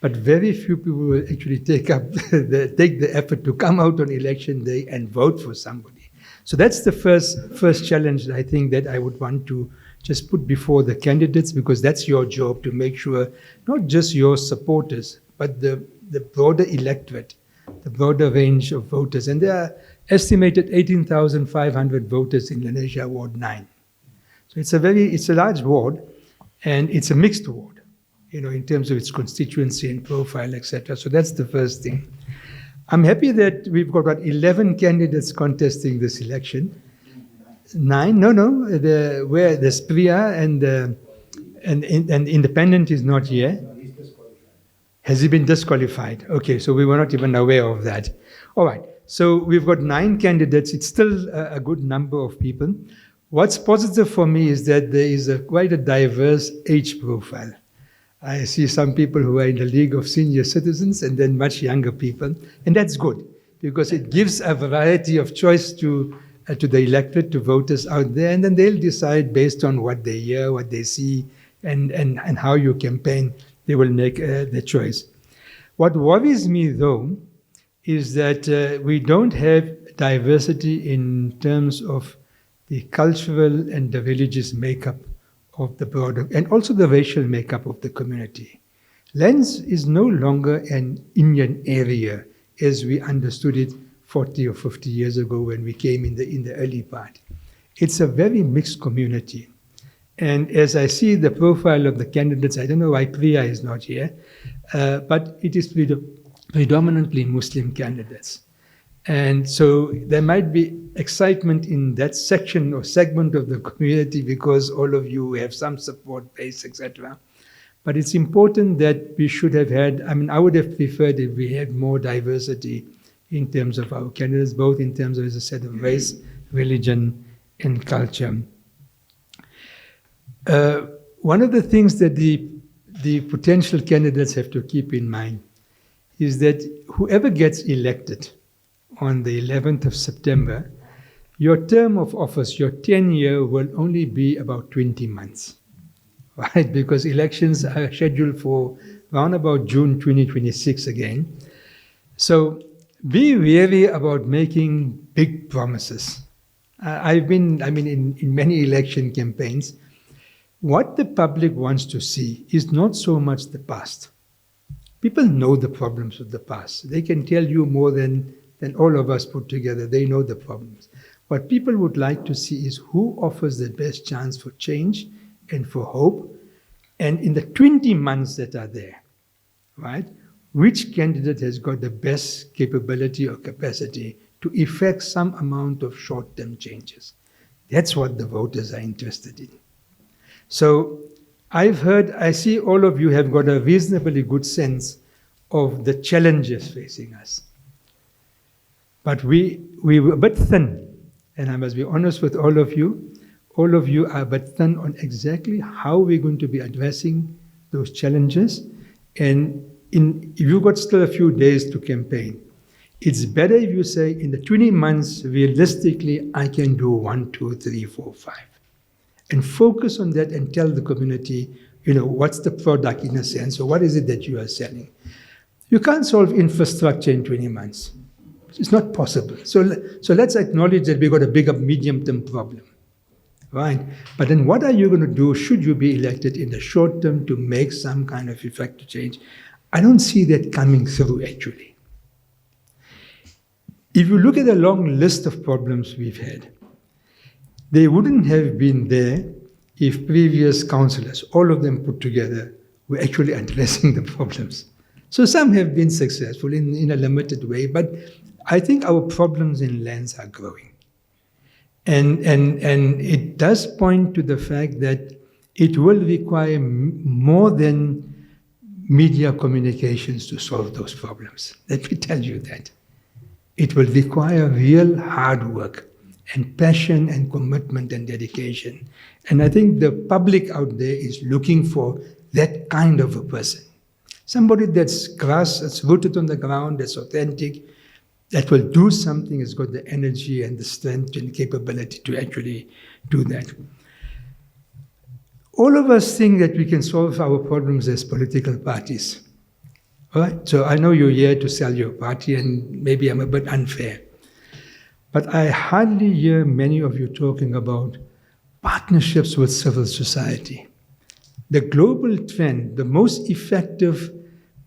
Speaker 11: but very few people will actually take the effort to come out on election day and vote for somebody. So that's the first challenge that I think that I would want to just put before the candidates, because that's your job to make sure not just your supporters, but the broader electorate, the broader range of voters. And there are estimated 18,500 voters in Lenasia Ward 9. So it's a large ward, and it's a mixed ward. in terms of its constituency and profile, etc. So that's the first thing. I'm happy that we've got about 11 candidates contesting this election. 9? No. There's Priya and independent is not here. Has he been disqualified? Okay, so we were not even aware of that. All right, so we've got 9 candidates. It's still a good number of people. What's positive for me is that there is quite a diverse age profile. I see some people who are in the League of Senior Citizens and then much younger people. And that's good because it gives a variety of choice to the electorate, to voters out there. And then they'll decide based on what they hear, what they see, and how you campaign, they will make their choice. What worries me, though, is that we don't have diversity in terms of the cultural and the religious makeup of the broader, and also the racial makeup of the community. Lens is no longer an Indian area as we understood it 40 or 50 years ago when we came in the early part. It's a very mixed community. And as I see the profile of the candidates, I don't know why Priya is not here, but it is predominantly Muslim candidates. And so there might be excitement in that section or segment of the community because all of you have some support base, etc. But it's important that we should have had, I would have preferred if we had more diversity in terms of our candidates, both in terms of, as I said, of race, religion, and culture. One of the things that the potential candidates have to keep in mind is that whoever gets elected on the 11th of September, your term of office, your tenure will only be about 20 months, right? Because elections are scheduled for around about June 2026 again. So be wary about making big promises. I've been in many election campaigns. What the public wants to see is not so much the past. People know the problems of the past. They can tell you more than all of us put together. They know the problems. What people would like to see is who offers the best chance for change and for hope. And in the 20 months that are there, right, which candidate has got the best capability or capacity to effect some amount of short-term changes? That's what the voters are interested in. So I see all of you have got a reasonably good sense of the challenges facing us. But we were a bit thin, and I must be honest with all of you are a bit thin on exactly how we're going to be addressing those challenges. And if you've got still a few days to campaign, it's better if you say in the 20 months, realistically, I can do 1, 2, 3, 4, 5. And focus on that and tell the community, what's the product in a sense, or what is it that you are selling. You can't solve infrastructure in 20 months. It's not possible. So let's acknowledge that we've got a bigger medium-term problem, right? But then what are you going to do should you be elected in the short term to make some kind of effective change? I don't see that coming through, actually. If you look at the long list of problems we've had, they wouldn't have been there if previous councillors, all of them put together, were actually addressing the problems. So some have been successful in a limited way, but I think our problems in lands are growing. And it does point to the fact that it will require more than media communications to solve those problems. Let me tell you that. It will require real hard work and passion and commitment and dedication. And I think the public out there is looking for that kind of a person. Somebody that's rooted on the ground, that's authentic, that will do something, has got the energy and the strength and capability to actually do that. All of us think that we can solve our problems as political parties. All right? So I know you're here to sell your party, and maybe I'm a bit unfair. But I hardly hear many of you talking about partnerships with civil society. The global trend, the most effective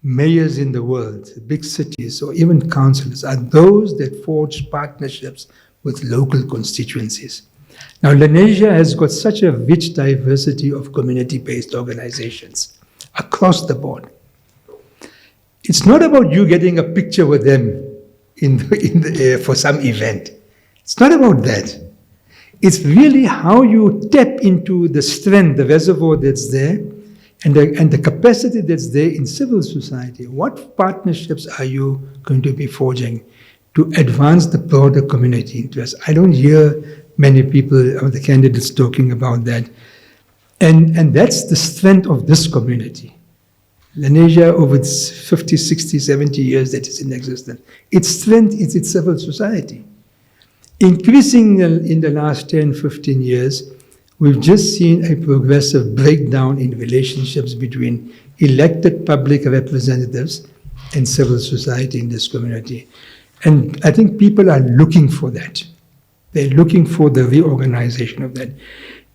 Speaker 11: mayors in the world, big cities, or even councillors, are those that forge partnerships with local constituencies. Now, Lenasia has got such a rich diversity of community-based organizations. across the board. It's not about you getting a picture with them in the air for some event. It's not about that. It's really how you tap into the strength, the reservoir that's there, and the capacity that's there in civil society. What partnerships are you going to be forging to advance the broader community interest? I don't hear many people of the candidates talking about that. And that's the strength of this community. Lenasia, over its 50, 60, 70 years that it's in existence, its strength is its civil society. Increasing in the last 10, 15 years, we've just seen a progressive breakdown in relationships between elected public representatives and civil society in this community. And I think people are looking for that. They're looking for the reorganization of that.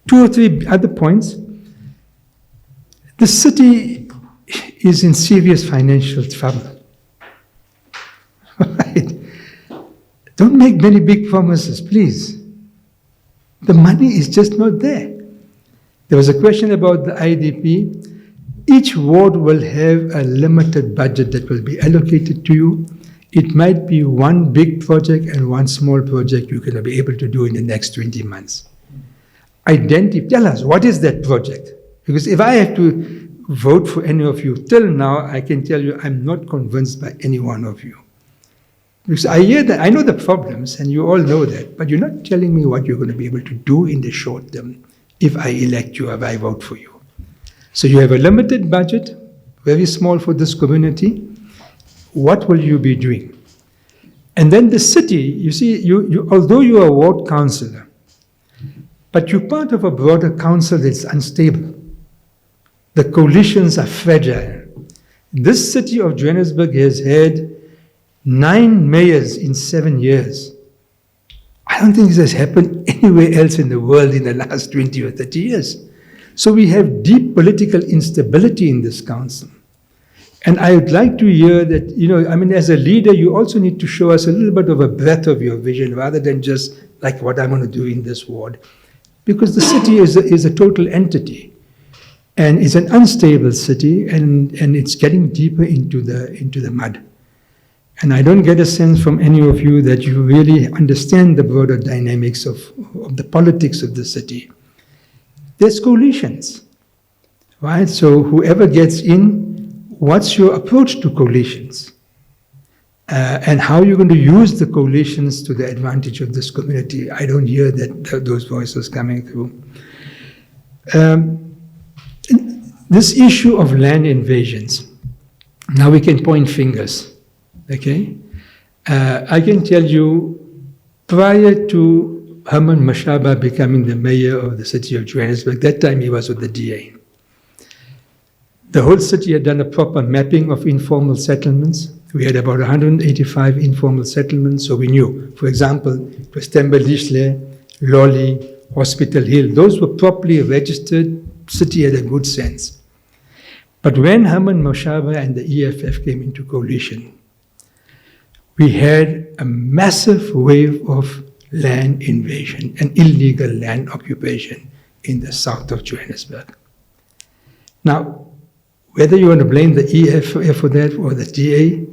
Speaker 11: 2 or 3 other points. The city is in serious financial trouble. Right? Don't make many big promises, please. The money is just not there. There was a question about the IDP. Each ward will have a limited budget that will be allocated to you. It might be one big project and one small project you're going to be able to do in the next 20 months. Tell us, what is that project? Because if I have to vote for any of you, till now, I can tell you I'm not convinced by any one of you. Because I hear that, I know the problems, and you all know that, but you're not telling me what you're going to be able to do in the short term if I elect you, if I vote for you. So you have a limited budget, very small for this community. What will you be doing? And then the city, you see, although you are a ward councillor, but you're part of a broader council that's unstable. The coalitions are fragile. This city of Johannesburg has had 9 mayors in 7 years. I don't think this has happened anywhere else in the world in the last 20 or 30 years. So we have deep political instability in this council. And I would like to hear that, as a leader, you also need to show us a little bit of a breadth of your vision rather than just like what I'm going to do in this ward. Because the city is a total entity. And it's an unstable city, and it's getting deeper into the mud. And I don't get a sense from any of you that you really understand the broader dynamics of the politics of the city. There's coalitions, right? So whoever gets in, what's your approach to coalitions? And how you're going to use the coalitions to the advantage of this community? I don't hear those voices coming through. This issue of land invasions, now we can point fingers, okay? I can tell you, prior to Herman Mashaba becoming the mayor of the city of Johannesburg, that time he was with the DA. The whole city had done a proper mapping of informal settlements. We had about 185 informal settlements, so we knew, for example, it was Thembelihle, Lolly, Hospital Hill. Those were properly registered. City had a good sense. But when Herman Mashaba and the EFF came into coalition, we had a massive wave of land invasion and illegal land occupation in the south of Johannesburg. Now, whether you want to blame the EFF for that or the DA,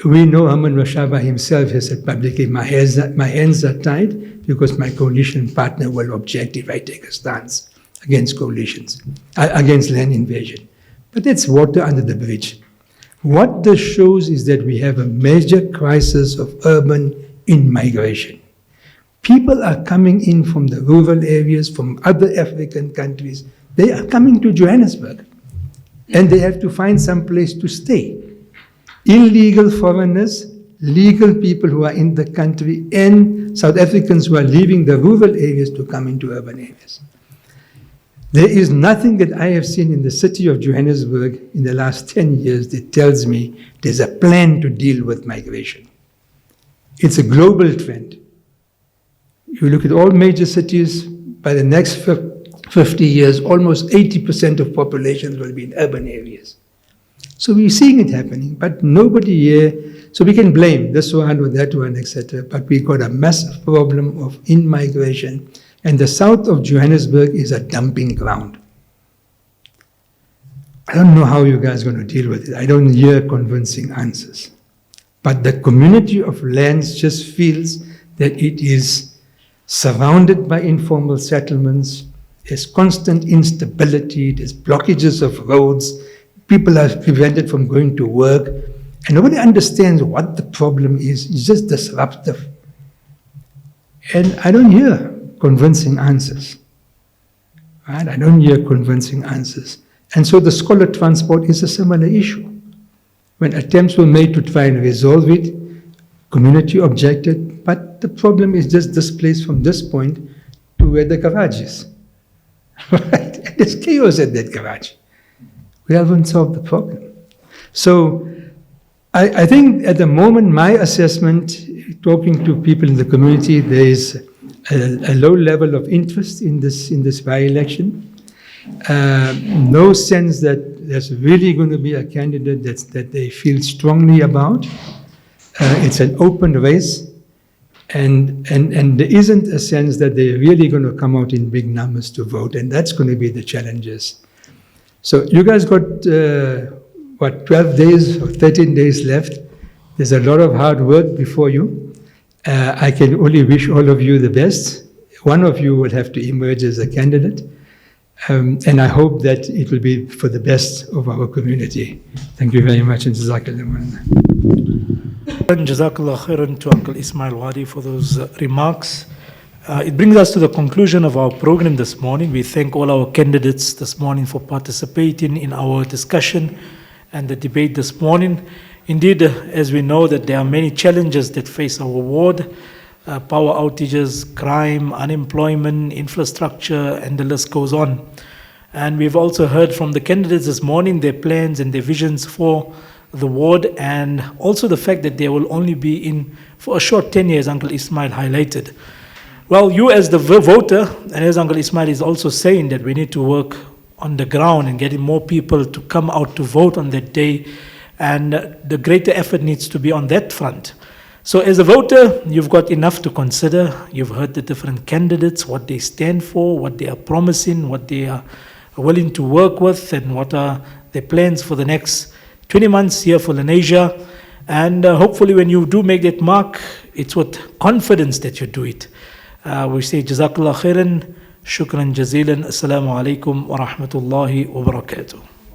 Speaker 11: we know Herman Mashaba himself has said publicly, my hands are tied because my coalition partner will object if I take a stance against coalitions, against land invasion. But that's water under the bridge. What this shows is that we have a major crisis of urban in-migration. People are coming in from the rural areas, from other African countries. They are coming to Johannesburg, and they have to find some place to stay. Illegal foreigners, legal people who are in the country, and South Africans who are leaving the rural areas to come into urban areas. There is nothing that I have seen in the city of Johannesburg in the last 10 years that tells me there's a plan to deal with migration. It's a global trend. You look at all major cities, by the next 50 years, almost 80% of populations will be in urban areas. So we're seeing it happening, but nobody here, so we can blame this one or that one, etc. But we got a massive problem of in-migration, and the south of Johannesburg is a dumping ground. I don't know how you guys are going to deal with it. I don't hear convincing answers. But the community of lands just feels that it is surrounded by informal settlements. There's constant instability. There's blockages of roads. People are prevented from going to work. And nobody understands what the problem is. It's just disruptive. And I don't hear convincing answers. Right? I don't hear convincing answers. And so the scholar transport is a similar issue. When attempts were made to try and resolve it, community objected, but the problem is just displaced from this point to where the garage is. Right? And there's chaos at that garage. We haven't solved the problem. So I think at the moment, my assessment, talking to people in the community, there is a low level of interest in this by-election. No sense that there's really going to be a candidate that they feel strongly about. It's an open race, and there isn't a sense that they're really going to come out in big numbers to vote, and that's going to be the challenges. So you guys got, 12 days or 13 days left. There's a lot of hard work before you. I can only wish all of you the best. One of you will have to emerge as a candidate. And I hope that it will be for the best of our community. Thank you very much. And Jazakallah.
Speaker 1: Jazakallah khairan to Uncle Ismail Wadi for those remarks. It brings us to the conclusion of our program this morning. We thank all our candidates this morning for participating in our discussion and the debate this morning. Indeed, as we know that there are many challenges that face our ward, power outages, crime, unemployment, infrastructure, and the list goes on. And we've also heard from the candidates this morning their plans and their visions for the ward, and also the fact that they will only be in for a short tenure, as Uncle Ismail highlighted. Well, you as the voter, and as Uncle Ismail is also saying that we need to work on the ground and getting more people to come out to vote on that day, and the greater effort needs to be on that front. So as a voter, you've got enough to consider. You've heard the different candidates, what they stand for, what they are promising, what they are willing to work with, and what are their plans for the next 20 months here for Lenasia. And hopefully when you do make that mark, it's with confidence that you do it. We say Jazakallah khairan, shukran jazilan, assalamu alaikum wa rahmatullahi wa barakatuh.